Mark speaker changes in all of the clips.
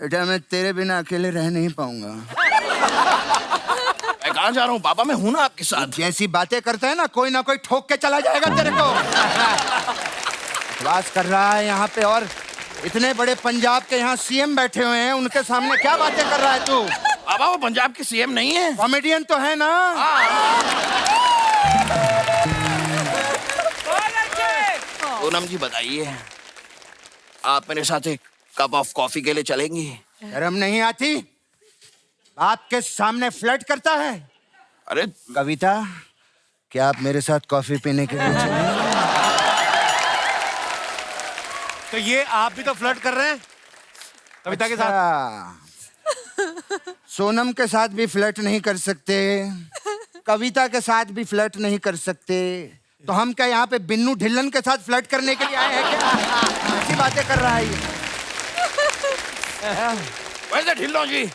Speaker 1: बेटा मैं तेरे बिना अकेले रह नहीं पाऊंगा।
Speaker 2: मैं कहाँ जा रहा हूँ पापा, मैं हूँ ना आपके साथ।
Speaker 1: जैसी बातें करते हैं ना कोई ठोक के चला जाएगा तेरे को। बकवास कर रहा है यहाँ पे, और इतने बड़े पंजाब के यहाँ सीएम बैठे हुए हैं, उनके सामने क्या बातें कर रहा है तू?
Speaker 2: पापा वो पंजाब के सीएम नहीं है,
Speaker 1: कॉमेडियन तो है ना।
Speaker 2: पूनम जी बताइए, आप मेरे साथ एक कप ऑफ कॉफी के लिए चलेंगी?
Speaker 1: शर्म नहीं आती? बाप के सामने फ्लर्ट करता है।
Speaker 2: अरे
Speaker 1: कविता, क्या आप मेरे साथ कॉफी पीने के लिए चलेंगे?
Speaker 3: तो ये आप भी तो फ्लर्ट कर रहे हैं कविता के साथ।
Speaker 1: सोनम के साथ भी फ्लर्ट नहीं कर सकते, कविता के साथ भी फ्लर्ट नहीं कर सकते, तो हम क्या यहाँ पे बिन्नू ढिल्लन के साथ फ्लर्ट करने के लिए आए हैं क्या? ऐसी बातें कर रहा है ये।
Speaker 2: वैसे ढिल्लो जी,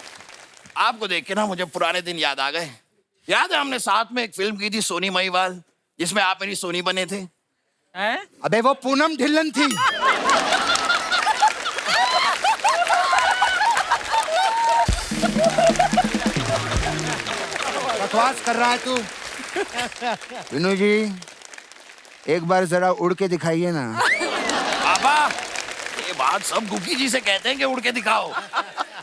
Speaker 2: आपको देख के ना मुझे पुराने दिन याद आ गए। याद है हमने साथ में एक फिल्म की थी सोनी महिवाल, जिसमें आप मेरी सोनी बने थे?
Speaker 1: अबे वो पूनम ढिल्लन थी। बकवास कर रहा है तू। विनू जी, एक बार जरा उड़ के दिखाइए ना।
Speaker 2: पापा ये बात सब गुग्गी जी से कहते हैं कि उड़ के दिखाओ,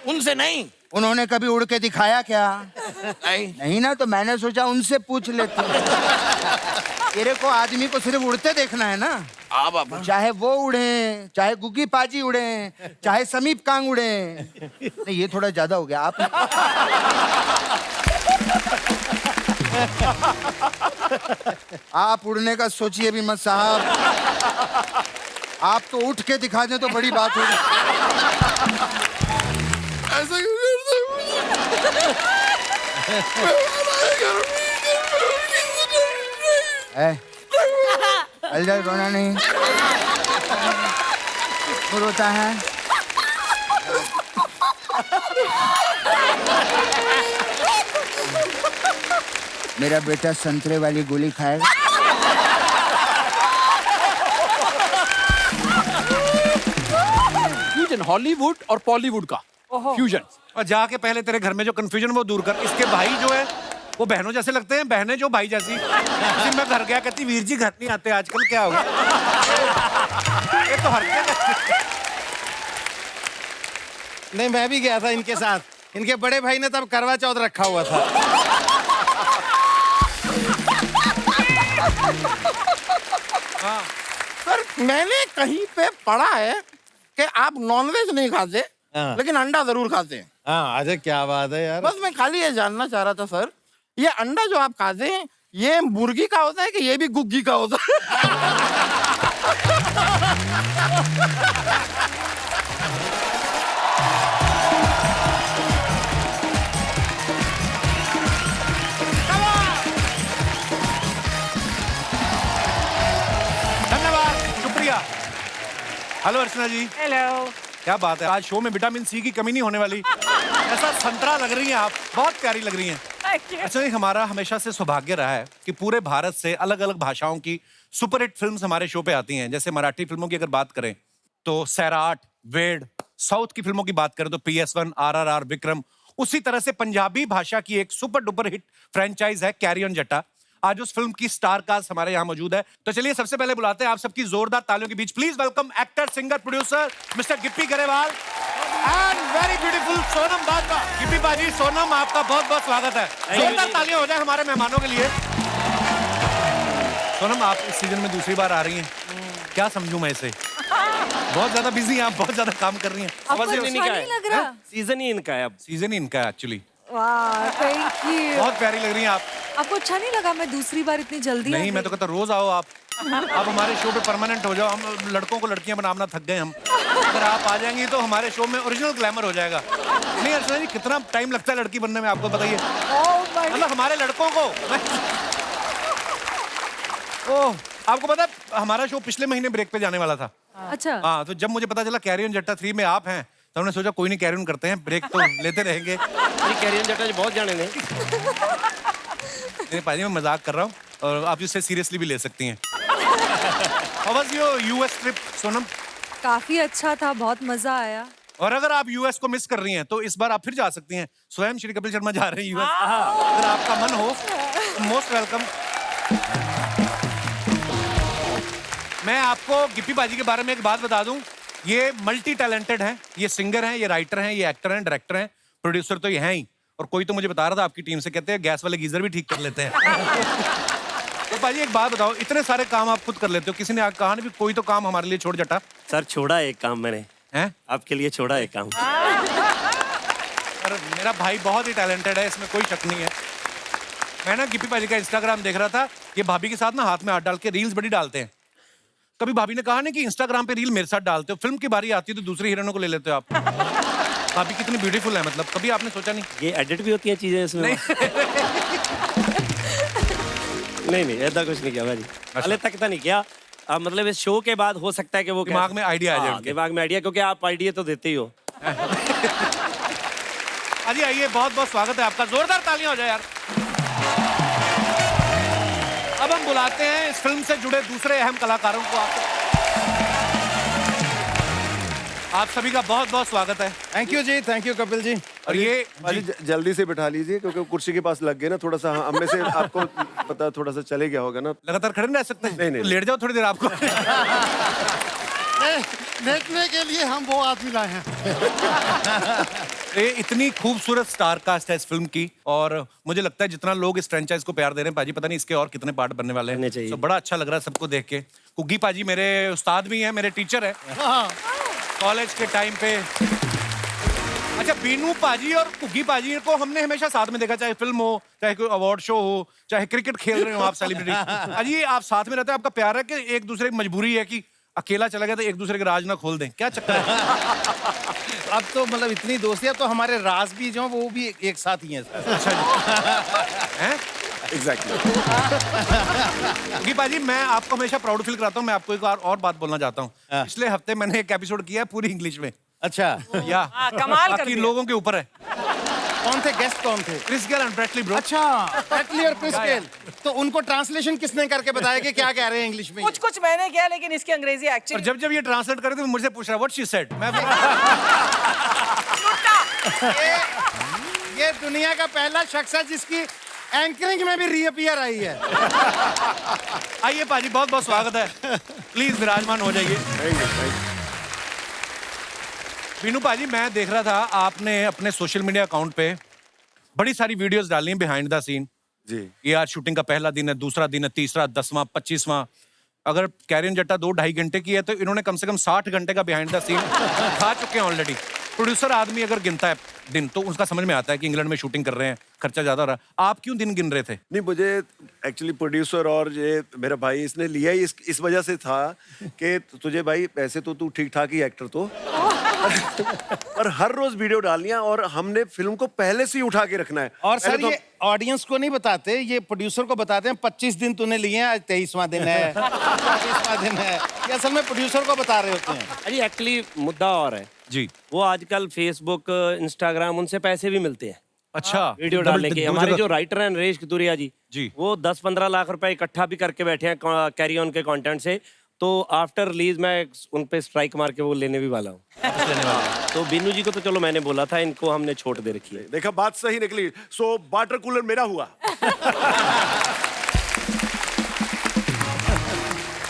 Speaker 2: उनसे नहीं।
Speaker 1: उन्होंने कभी उड़ के दिखाया क्या?
Speaker 2: नहीं।
Speaker 1: नहीं ना, तो मैंने सोचा उनसे पूछ लेते। तेरे को आदमी को सिर्फ उड़ते देखना है ना।
Speaker 2: हाँ पापा।
Speaker 1: चाहे वो उड़े, चाहे गुग्गी पाजी उड़े, चाहे समीप कांग उड़े। नहीं ये थोड़ा ज्यादा हो गया आप। आप उड़ने का सोचिए भी मत साहब। आप तो उठ के दिखा दें तो बड़ी बात होगी।
Speaker 2: ऐसा क्यों करते हो?
Speaker 1: चल जा, रोना नहीं। वो रोता है। मेरा बेटा संतरे वाली गोली खाएगा।
Speaker 4: फ्यूजन हॉलीवुड और बॉलीवुड का फ्यूजन।
Speaker 3: और जाके पहले तेरे घर में जो कंफ्यूजन वो दूर कर। इसके भाई जो है वो बहनों जैसे लगते हैं, बहनें जो भाई जैसी। फिर मैं घर गया, कहती वीर जी घर नहीं आते आजकल, क्या हो गया? ये तो हरकत।
Speaker 5: नहीं, मैं भी गया था इनके साथ। इनके बड़े भाई ने तब करवा चौथ रखा हुआ था।
Speaker 2: हाँ। सर मैंने कहीं पे पढ़ा है कि आप नॉनवेज नहीं खाते, लेकिन अंडा जरूर खाते हैं।
Speaker 5: हाँ अजय, क्या बात है यार।
Speaker 2: बस मैं खाली ये जानना चाह रहा था सर, ये अंडा जो आप खाते हैं ये मुर्गी का होता है कि ये भी गुग्गी का होता है?
Speaker 3: धन्यवाद, शुक्रिया। हेलो अर्चना जी।
Speaker 6: हेलो।
Speaker 3: क्या बात है, आज शो में विटामिन सी की कमी नहीं होने वाली। ऐसा संतरा लग रही हैं आप, बहुत प्यारी लग रही हैं। अच्छा जी, हमारा हमेशा से सौभाग्य रहा है कि पूरे भारत से अलग अलग भाषाओं की सुपरहिट फिल्म्स हमारे शो पे आती हैं। जैसे मराठी फिल्मों की अगर बात करें तो सैराट, वेड। साउथ की फिल्मों की बात करें तो PS1, RRR, विक्रम। उसी तरह से पंजाबी भाषा की एक सुपर डुपर हिट फ्रेंचाइज है कैरी ऑन जट्टा। आज उस फिल्म की स्टार कास्ट हमारे यहाँ मौजूद है। तो चलिए सबसे पहले बुलाते हैं आप सबकी जोरदार तालियों के बीच, please welcome actor, singer, producer mister Gippy Grewal and very beautiful Sonam Bajwa. Gippy बाजी, सोनम, आपका बहुत बहुत स्वागत है। जोरदार तालियां हो जाए हमारे मेहमानों के लिए। सोनम, आप इस सीजन में दूसरी बार आ रही हैं, क्या समझूं मैं इसे? बहुत ज्यादा बिजी हैं आप, बहुत ज्यादा काम कर रही हैं।
Speaker 6: आपको अच्छा नहीं लग रहा?
Speaker 4: सीजन ही इनका है अब।
Speaker 3: सीजन ही इनका है एक्चुअली।
Speaker 6: वाह, थैंक यू।
Speaker 3: बहुत प्यारी लग रही हैं आप।
Speaker 6: आपको अच्छा नहीं लगा मैं दूसरी बार इतनी जल्दी आ
Speaker 3: नहीं, मैं
Speaker 6: गई?
Speaker 3: तो कहता रोज आओ आप हमारे शो पे परमानेंट हो जाओ। हम लड़कों को लड़कियां बनाना थक गए हम। अगर आप आ जाएंगी तो हमारे शो में ओरिजिनल ग्लैमर हो जाएगा। नहीं अर्चना जी, कितना टाइम लगता है लड़की बनने में, आपको बताइए? मतलब हमारे लड़कों को। ओह, आपको पता है हमारा शो पिछले महीने ब्रेक पे जाने वाला था।
Speaker 6: अच्छा।
Speaker 3: हाँ, तो जब मुझे पता चला कैरी ऑन जट्टा 3 में आप हैं तो हमने सोचा कोई नहीं, कैरी ऑन करते हैं, ब्रेक तो लेते रहेंगे।
Speaker 4: कैरी ऑन जट्टा बहुत जाने ने।
Speaker 3: नहीं पाजी, मैं मजाक कर रहा हूँ और आप इससे सीरियसली भी ले सकती हैं। How was your US trip Sonam?
Speaker 6: काफी अच्छा था, बहुत मजा आया।
Speaker 3: और अगर आप यूएस को मिस कर रही हैं तो इस बार आप फिर जा सकती हैं। स्वयं श्री कपिल शर्मा जा रहे हैं यूएस। अगर आपका मन हो तो मोस्ट वेलकम। मैं आपको गिप्पी बाजी के बारे में एक बात बता दूं, ये मल्टी टैलेंटेड हैं, ये सिंगर हैं, ये राइटर हैं, ये एक्टर हैं, डायरेक्टर हैं, प्रोड्यूसर तो ये हैं ही। और कोई तो मुझे बता रहा था आपकी टीम से, कहते हैं गैस वाले गीजर भी ठीक कर लेते हैं। तो भाजी एक बात बताओ, इतने सारे काम आप खुद कर लेते हो, किसी ने कहा नहीं कोई तो काम हमारे लिए छोड़ जटा?
Speaker 4: सर छोड़ा एक काम मैंने,
Speaker 3: हैं?
Speaker 4: आपके लिए छोड़ा एक काम।
Speaker 3: अरे मेरा भाई बहुत ही टैलेंटेड है, इसमें कोई शक नहीं है। मैं ना गिप्पी बाजी का इंस्टाग्राम देख रहा था, ये भाभी के साथ ना हाथ में हाथ डाल के रील्स बड़ी डालते हैं। कभी भाभी ने कहा ना कि इंस्टाग्राम पे रील मेरे साथ डालते हो, फिल्म की बारी आती है तो दूसरी हीरोइनों को ले लेते हो आप। भाभी कितनी ब्यूटीफुल है, मतलब कभी आपने सोचा नहीं?
Speaker 4: ये एडिट भी होती हैं चीजें इसमें? नहीं ऐसा कुछ नहीं किया भाजी, हाले तक तो नहीं किया। मतलब इस शो के बाद हो सकता है कि वो
Speaker 3: दिमाग में आइडिया आ जाए।
Speaker 4: दिमाग में आइडिया, क्योंकि आप आइडिया तो देते ही हो।
Speaker 3: अजी आइए, बहुत बहुत स्वागत है आपका, जोरदार तालियां हो जाए यार। अब हम बुलाते हैं इस फिल्म से जुड़े दूसरे अहम कलाकारों को। आप सभी का बहुत बहुत स्वागत है।
Speaker 5: थैंक यू जी, थैंक यू कपिल जी।
Speaker 3: और ये
Speaker 7: भाई जल्दी से बैठा लीजिए क्योंकि कुर्सी के पास लग गए ना, थोड़ा सा हम में से आपको पता थोड़ा सा चले गया होगा ना।
Speaker 3: लगातार खड़े नहीं रह सकते?
Speaker 7: नहीं।
Speaker 3: तो लेट जाओ थोड़ी देर आपको।
Speaker 5: देखने के लिए हम वो आदमी लाए हैं।
Speaker 3: ये इतनी खूबसूरत स्टार कास्ट है इस फिल्म की, और मुझे लगता है जितना लोग इस फ्रेंचाइज को प्यार दे रहे हैं पाजी, पता नहीं इसके और कितने पार्ट बनने वाले हैं। तो बड़ा अच्छा लग रहा है सबको देख के। कुग्गी पाजी मेरे उस्ताद भी हैं, मेरे टीचर है कॉलेज के टाइम पे। अच्छा, बीनू पाजी और कुग्गी पाजी को हमने हमेशा साथ में देखा, चाहे फिल्म हो, चाहे कोई अवार्ड शो हो, चाहे क्रिकेट खेल रहे हो आप सेलिब्रिटी। अजी आप साथ में रहते हैं, आपका प्यार है कि एक दूसरे की मजबूरी है कि अकेला चला गया तो एक दूसरे के राज ना खोल दें, क्या चक्कर है?
Speaker 5: अब तो मतलब इतनी दोस्ती, अब तो हमारे राज भी जो वो भी एक साथ ही हैं।
Speaker 3: अच्छा जी। हैं?
Speaker 7: एग्जैक्टली।
Speaker 3: कुग्गी पाजी, मैं आपको हमेशा प्राउड फील कराता हूँ। मैं आपको एक और बात बोलना चाहता हूँ। पिछले हफ्ते मैंने एक एपिसोड किया है पूरी इंग्लिश में।
Speaker 5: अच्छा,
Speaker 3: या
Speaker 8: कमाल कर
Speaker 3: बाकी
Speaker 8: दिया।
Speaker 3: लोगों के ऊपर है।
Speaker 5: कौन थे गेस्ट, कौन थे?
Speaker 3: Chris Gayle and Bradley bro.
Speaker 5: अच्छा, ब्रैडली और क्रिस गेल। तो उनको ट्रांसलेशन किसने करके बताया कि क्या कह रहे हैं इंग्लिश में?
Speaker 8: कुछ मैंने किया, लेकिन इसकी अंग्रेजी
Speaker 3: और
Speaker 8: एक्चुअली
Speaker 3: जब जब ये ट्रांसलेट करे तो मुझसे पूछ रहा व्हाट शी सेड। मैं
Speaker 5: ये दुनिया का पहला शख्स है जिसकी एंकरिंग में भी रीअपीयर आई है।
Speaker 3: आइए पाजी, बहुत बहुत स्वागत है। प्लीज विराजमान हो जाइए। बीनू पाजी, मैं देख रहा था आपने अपने सोशल मीडिया अकाउंट पे बड़ी सारी वीडियोस डाली हैं बिहाइंड द सीन
Speaker 7: जी।
Speaker 3: ये आज शूटिंग का पहला दिन है, दूसरा दिन है, तीसरा, 10वां, 25वां। अगर कैरियन जट्टा 2-2.5 घंटे की है तो इन्होंने कम से कम 60 घंटे का बिहाइंड द सीन खा चुके हैं ऑलरेडी। प्रोड्यूसर आदमी अगर गिनता है दिन तो उसका समझ में आता है कि इंग्लैंड में शूटिंग कर रहे हैं, खर्चा ज्यादा हो रहा है। आप क्यों दिन गिन रहे थे?
Speaker 7: नहीं, मुझे एक्चुअली प्रोड्यूसर और ये मेरा भाई इसने लिया ही इस वजह से था कि तुझे भाई पैसे तो तू ठीक ठाक ही एक्टर तो पर हर रोज वीडियो डालनी है और हमने फिल्म को पहले से ही उठा के रखना है।
Speaker 5: और सर
Speaker 7: तो
Speaker 5: ये ऑडियंस को नहीं बताते, ये प्रोड्यूसर को बताते हैं 25 दिन तूने लिए हैं, आज 23वां दिन है, 24वां दिन है। ये असल में प्रोड्यूसर को बता रहे होते हैं।
Speaker 4: अजी एक्चुअली मुद्दा और है
Speaker 3: जी।
Speaker 4: वो आजकल फेसबुक, इंस्टाग्राम, उनसे पैसे भी मिलते हैं
Speaker 3: अच्छा,
Speaker 4: वीडियो डालने के। हमारे जो राइटर हैं नरेश कितुरिया जी, वो 10-15 लाख रुपए इकट्ठा भी करके बैठे हैं कैरी ऑन के कंटेंट से। तो आफ्टर रिलीज मैं उन पे स्ट्राइक मार के वो लेने भी वाला हूँ। तो बीनू जी को तो चलो मैंने बोला था, इनको हमने छोड़ दे रखी है।
Speaker 7: देखा, बात सही निकली। सो वाटर कूलर मेरा हुआ।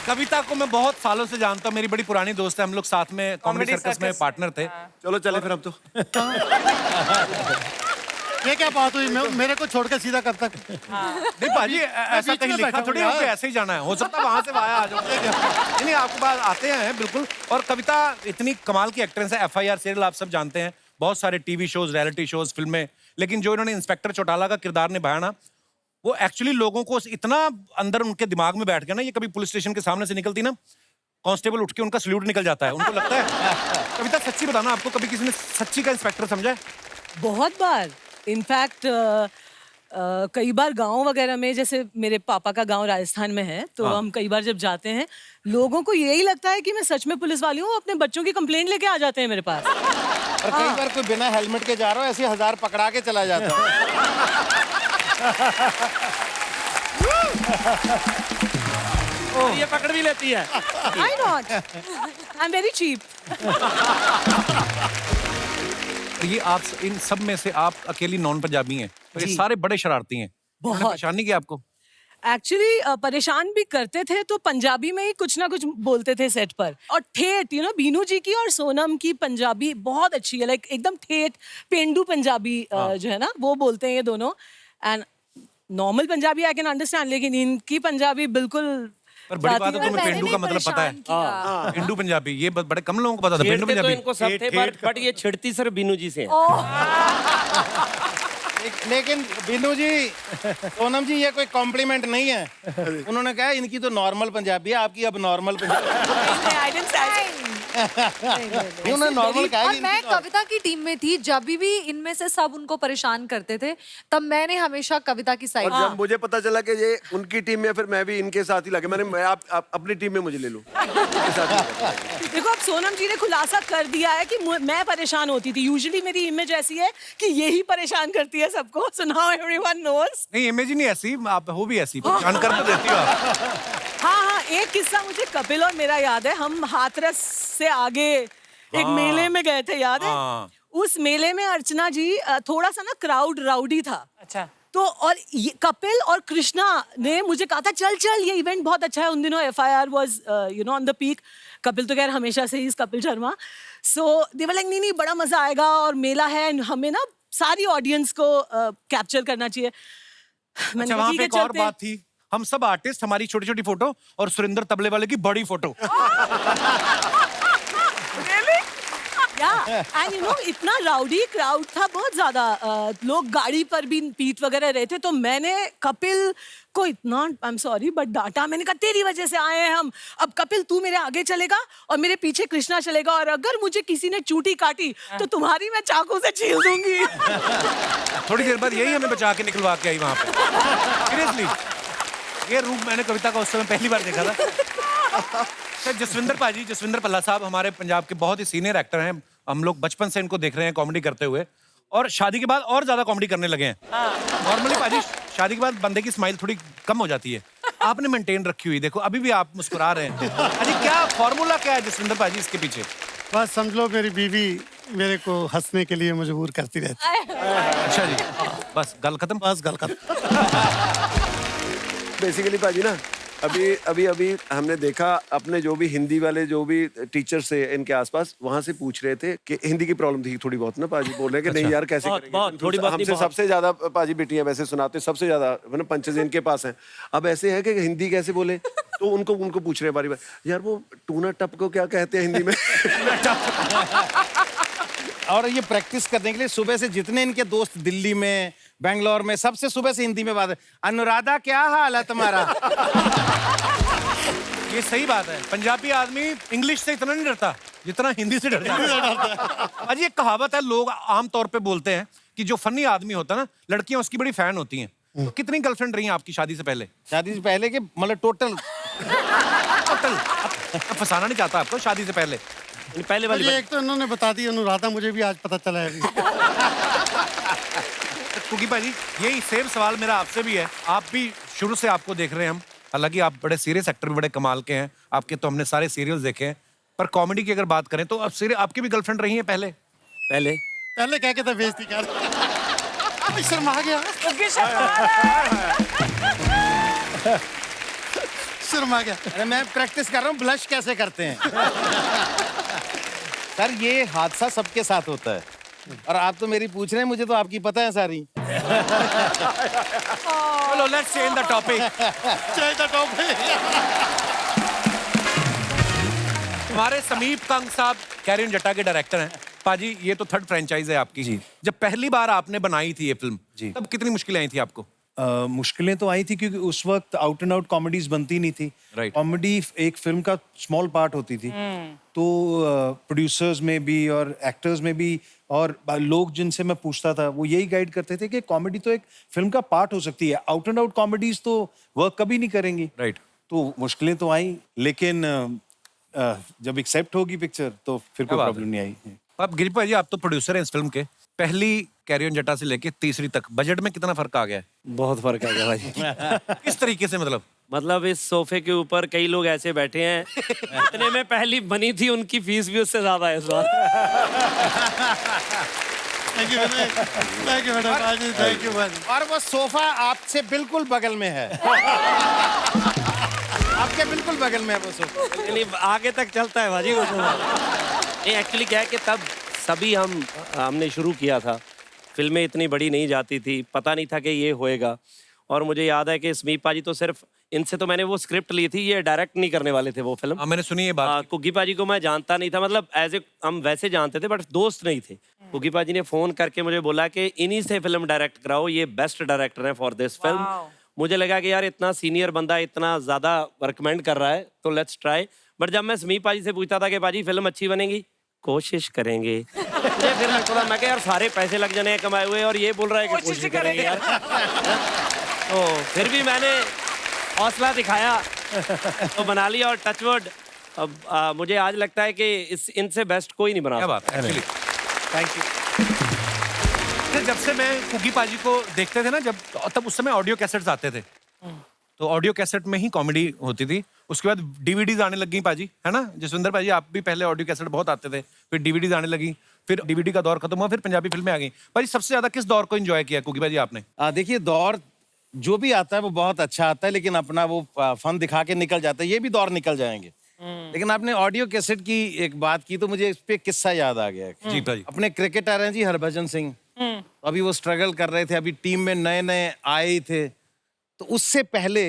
Speaker 3: कविता को मैं बहुत सालों से जानता हूँ, मेरी बड़ी पुरानी दोस्त है, हम लोग साथ में कॉमेडी सर्कस में पार्टनर थे।
Speaker 7: चलो चले फिर हम तो।
Speaker 5: ये क्या बात हुई, मेरे को छोड़कर सीधा कब तक?
Speaker 3: नहीं पाजी, ऐसा कहीं लिखा थोड़ी हो कि ऐसे ही जाना है, हो सकता है वहां से वहां आ जाओ। नहीं, आपके पास आते हैं बिल्कुल। और कविता इतनी कमाल की एक्ट्रेस है, FIR सीरियल आप सब जानते हैं, बहुत सारे टीवी शोज, रियलिटी शोज, फिल्में, लेकिन जो इन्होंने इंस्पेक्टर चौटाला का किरदार निभाया ना, वो एक्चुअली लोगों को इतना अंदर उनके दिमाग में बैठ गया ना। ये कभी पुलिस स्टेशन के सामने से निकलती ना, कांस्टेबल उठ के उनका सल्यूट निकल जाता है, उनको लगता है। कविता सच्ची बताना, आपको कभी किसी ने सच्ची का इंस्पेक्टर समझा है?
Speaker 6: बहुत बार। इनफैक्ट कई बार गांव वगैरह में, जैसे मेरे पापा का गांव राजस्थान में है, तो हम कई बार जब जाते हैं, लोगों को यही लगता है कि मैं सच में पुलिस वाली हूँ। अपने बच्चों की कंप्लेंट लेके आ जाते हैं मेरे पास।
Speaker 5: और कई बार कोई बिना हेलमेट के जा रहा हो, ऐसे 1000 पकड़ा के चला जाता है।
Speaker 4: ये पकड़ भी लेती है।
Speaker 6: Why not? I'm very cheap.
Speaker 3: ये आप इन सब में से आप अकेली नॉन पंजाबी हैं, तो ये
Speaker 6: जी।
Speaker 3: सारे बड़े शरारती हैं। उन्होंने
Speaker 6: बहुत।
Speaker 3: परेशान नहीं किया आपको?
Speaker 6: एक्चुअली परेशान भी करते थे, तो पंजाबी में ही कुछ ना कुछ बोलते थे सेट पर। और ठेठ, बीनू जी की और सोनम की पंजाबी बहुत अच्छी है, लाइक एकदम ठेठ पेंडू पंजाबी जो है ना, वो बोलते हैं ये दोनों। And normal Punjabi I can understand, लेकिन इनकी पंजाबी बिल्कुल
Speaker 3: पर बड़ी बात है, तुम्हें
Speaker 9: मैंने
Speaker 3: पेंडू का
Speaker 9: नहीं
Speaker 3: मतलब पता है?
Speaker 9: परेशान किया।
Speaker 3: पेंडू पंजाबी ये बड़े कम लोगों को पता था। पेंडू
Speaker 4: छेड़ते तो
Speaker 3: पंजाबी
Speaker 4: इनको सब थे, बट ये छिड़ती सर बीनू जी से हैं।
Speaker 5: लेकिन बिन्नू जी, सोनम जी, ये कोई कॉम्प्लीमेंट नहीं है। उन्होंने कहा इनकी तो नॉर्मल पंजाबी है, आपकी अब normal Punjabi.
Speaker 6: I didn't say-
Speaker 5: नहीं, उन्होंने नॉर्मल कहा
Speaker 9: और
Speaker 5: कि
Speaker 9: मैं
Speaker 5: इनकी normal-
Speaker 9: कविता की टीम में थी, जब भी इनमें से सब उनको परेशान करते थे, तब मैंने हमेशा कविता की
Speaker 7: और
Speaker 9: साइड
Speaker 7: जब मुझे पता चला कि ये उनकी टीम में, फिर मैं भी इनके साथ ही लगे। मैं आप अपनी टीम में मुझे ले लूं। इनके साथ ही लगे।
Speaker 6: देखो, अब सोनम जी ने खुलासा कर दिया है कि मैं परेशान होती थी। यूजुअली मेरी इमेज ऐसी है कि यही परेशान करती है सबको। So now everyone knows.
Speaker 3: नहीं, इमेज ही नहीं ऐसी, आप हो भी ऐसी, परेशान कर तो देती हो आप।
Speaker 6: हाँ, एक किस्सा मुझे कपिल और मेरा याद है। हम हाथरस से आगे एक मेले में गए थे, याद है?
Speaker 3: हाँ।
Speaker 6: उस मेले में अर्चना जी थोड़ा सा ना क्राउड राउडी था।
Speaker 8: अच्छा।
Speaker 6: तो और ये कपिल और कृष्णा ने मुझे कहा था चल चल, ये इवेंट बहुत अच्छा है। उन दिनों FIR was on the peak. Kapil तो खैर हमेशा से ही कपिल शर्मा। सो दे वर लाइक नहीं बड़ा मजा आएगा और मेला है, हमें ना सारी ऑडियंस को कैप्चर करना चाहिए। मैंने
Speaker 3: अच्छा,
Speaker 6: कहा,
Speaker 3: वहाँ
Speaker 6: ठीक
Speaker 3: पे
Speaker 6: है,
Speaker 3: एक और
Speaker 6: चलते हैं।
Speaker 3: बात थी, हम सब आर्टिस्ट, हमारी छोटी छोटी फोटो और सुरेंद्र तबले वाले की बड़ी फोटो।
Speaker 6: एंड इतना राउडी क्राउड था, बहुत ज्यादा लोग गाड़ी पर भी पीट वगैरह रहे थे। तो मैंने कपिल को इतना, आई एम सॉरी बट डांटा। मैंने कहा तेरी वजह से आए हैं हम। अब कपिल तू मेरे आगे चलेगा और मेरे पीछे कृष्णा चलेगा, और अगर मुझे किसी ने चूटी काटी तो तुम्हारी मैं चाकू से छील दूंगी।
Speaker 3: थोड़ी देर बाद यही हमें बचा के निकलवा के आई वहाँ पे। सीरियसली, ये रूप मैंने कविता का उस समय पहली बार देखा था। जसविंदर पाजी, जसविंदर पल्ला साहब हमारे पंजाब के बहुत ही सीनियर एक्टर हैं। हम लोग बचपन से इनको देख रहे हैं कॉमेडी करते हुए, और शादी के बाद और ज्यादा कॉमेडी करने लगे हैं। नॉर्मली पाजी शादी के बाद बंदे की स्माइल थोड़ी कम हो जाती है, आपने मेंटेन रखी हुई। देखो अभी भी आप मुस्कुरा रहे हैं। अजी क्या फॉर्मूला क्या है जसविंदर पाजी इसके पीछे?
Speaker 10: बस समझ लो मेरी बीवी मेरे को हंसने के लिए मजबूर करती रहती है।
Speaker 3: अच्छा जी, बस गल खत्म।
Speaker 10: बस गल खत्म।
Speaker 7: बेसिकली पाजी ना, अभी हमने देखा अपने जो भी हिंदी वाले जो भी टीचर्स थे इनके आसपास, वहां से पूछ रहे थे कि हिंदी की प्रॉब्लम थी थोड़ी बहुत ना। पाजी बोल रहे हैं कि नहीं यार कैसे
Speaker 4: बहुत-
Speaker 7: करेंगे?
Speaker 4: बहुत, थोड़ी बहुत नहीं,
Speaker 7: हमसे
Speaker 4: बहुत।
Speaker 7: सबसे ज्यादा पाजी बेटियां वैसे सुनाते, सबसे ज्यादा पंचेज इनके पास हैं। अब ऐसे है कि हिंदी कैसे बोले, तो उनको पूछ रहे हैं बारी बार, यार वो टूना टप को क्या कहते हैं हिंदी में?
Speaker 5: और ये प्रैक्टिस करने के लिए सुबह से जितने इनके दोस्त दिल्ली में, बेंगलोर में, सबसे सुबह से हिंदी में बात है। अनुराधा क्या हाल है तुम्हारा?
Speaker 3: ये सही बात है, पंजाबी आदमी इंग्लिश से इतना नहीं डरता जितना हिंदी से डरता है। अजी एक कहावत है, लोग आम तौर पे बोलते हैं कि जो फनी आदमी होता है ना, लड़कियां उसकी बड़ी फैन होती हैं। तो कितनी गर्लफ्रेंड रही हैं आपकी शादी से पहले?
Speaker 5: शादी से पहले के मतलब टोटल
Speaker 3: अब फंसाना नहीं चाहता आपको, शादी से पहले
Speaker 4: पहले वाली
Speaker 10: एक तो इन्होंने बता दी अनुराधा, मुझे भी आज पता चला है।
Speaker 3: क्योंकि भाजी यही सेम सवाल मेरा आपसे भी है। आप भी शुरू से आपको देख रहे हैं हम, हालांकि आप बड़े सीरियस एक्टर भी बड़े कमाल के हैं, आपके तो हमने सारे सीरियल्स देखे हैं, पर कॉमेडी की अगर बात करें तो अब सीरियल आपकी भी गर्लफ्रेंड रही है पहले?
Speaker 10: पहले क्या कहते बेइज्जती कर। अब शर्मा गया, शर्मा गया।
Speaker 5: अरे मैं प्रैक्टिस कर रहा हूँ ब्लश कैसे करते हैं। सर ये हादसा सबके साथ होता है, और आप तो मेरी पूछ रहे हैं, मुझे तो आपकी पता है सारी।
Speaker 3: चलो let's change the topic.
Speaker 10: Change the topic.
Speaker 3: हमारे समीप कंग साहब कैरियन जट्टा के डायरेक्टर हैं। पाजी ये तो थर्ड फ्रेंचाइज है आपकी जी। जब पहली बार आपने बनाई थी ये फिल्म जी, तब कितनी मुश्किलें आई थी आपको?
Speaker 11: मुश्किलें तो आई थी क्योंकि उस वक्त आउट एंड आउट कॉमेडीज बनती नहीं थी।
Speaker 3: Right.
Speaker 11: कॉमेडी एक फिल्म का स्मॉल पार्ट होती थी। तो प्रोड्यूसर्स में भी और एक्टर्स में भी और लोग जिनसे मैं पूछता था वो यही गाइड करते थे कि कॉमेडी तो एक फिल्म का पार्ट हो सकती है, आउट एंड आउट कॉमेडीज तो वर्क कभी नहीं करेंगी।
Speaker 3: राइट।
Speaker 11: तो मुश्किलें तो आई, लेकिन जब एक्सेप्ट होगी पिक्चर तो फिर कोई
Speaker 3: बात है।
Speaker 11: प्रॉब्लम नहीं आई।
Speaker 3: अब गिरी भाई आप तो प्रोड्यूसर हैं इस फिल्म के, पहली कैरियन जट्टा से लेके तीसरी तक बजट में कितना फर्क आ गया है?
Speaker 4: बहुत फर्क आ गया भाई।
Speaker 3: किस तरीके से? मतलब
Speaker 4: इस सोफे के ऊपर कई लोग ऐसे बैठे हैं, इतने में पहली बनी थी उनकी फीस भी उससे ज्यादा है इस बार।
Speaker 10: थैंक यू मैडम बाजी, थैंक यू बाजी।
Speaker 5: और वो सोफा आपसे बिल्कुल बगल में है। आपके बिल्कुल बगल में है वो सोफा।
Speaker 4: नहीं, आगे तक चलता है भाजी वो तो। नहीं, एक्चुअली क्या है कि तब सभी हमने शुरू किया था, फिल्में इतनी बड़ी नहीं जाती थी, पता नहीं था कि ये होएगा। और मुझे याद है कि समीप पाजी तो सिर्फ इनसे तो मैंने वो स्क्रिप्ट ली थी, ये डायरेक्ट नहीं करने वाले थे वो फिल्म।
Speaker 3: मैंने सुनी ये बात।
Speaker 4: कुग्गी पाजी को मैं जानता नहीं था, मतलब एज ए हम वैसे जानते थे बट दोस्त नहीं थे। कुग्गी पाजी ने फोन करके मुझे बोला कि इन्हीं से फिल्म डायरेक्ट कराओ, ये बेस्ट डायरेक्टर है फॉर दिस फिल्म। मुझे लगा कि यार इतना सीनियर बंदा इतना ज्यादा रिकमेंड कर रहा है तो लेट्स ट्राई। बट जब मैं समीप पाजी से पूछता था कि पाजी फिल्म अच्छी बनेगी, कोशिश करेंगे, मुझे फिर लगता था मैं यार सारे पैसे लग जाने हैं कमाए हुए और ये बोल रहा है कि कोशिश करेंगे यार। तो फिर भी मैंने हौसला दिखाया तो बना लिया और टचवुड अब मुझे आज लगता है कि इनसे बेस्ट कोई नहीं बना।
Speaker 3: क्या बात है, एक्चुअली थैंक यू। जब से मैं कुकी पाजी को देखते थे ना, जब तब उस समय ऑडियो कैसेट्स आते थे, तो ऑडियो कैसेट में ही कॉमेडी होती थी। उसके बाद डीवीडीज आने लग गई पाजी, है ना जसविंदर पाजी? आप भी पहले ऑडियो कैसेट बहुत आते थे, फिर डीवीडीज आने लगी, फिर डीवीडी का दौर खत्म हुआ, फिर पंजाबी फिल्में आ गई। पाजी सबसे ज्यादा किस दौर को एंजॉय किया कुकी पाजी आपने?
Speaker 5: देखिए, दौर जो भी आता है वो बहुत अच्छा आता है, लेकिन अपना वो फन दिखा के निकल जाता है। ये भी दौर निकल जाएंगे। लेकिन आपने ऑडियो कैसेट की एक बात की तो मुझे इस पे किस्सा याद आ गया।
Speaker 3: जी भाई।
Speaker 5: अपने क्रिकेटर हैं जी हरभजन सिंह, अभी वो स्ट्रगल कर रहे थे, अभी टीम में नए नए आए ही थे। तो उससे पहले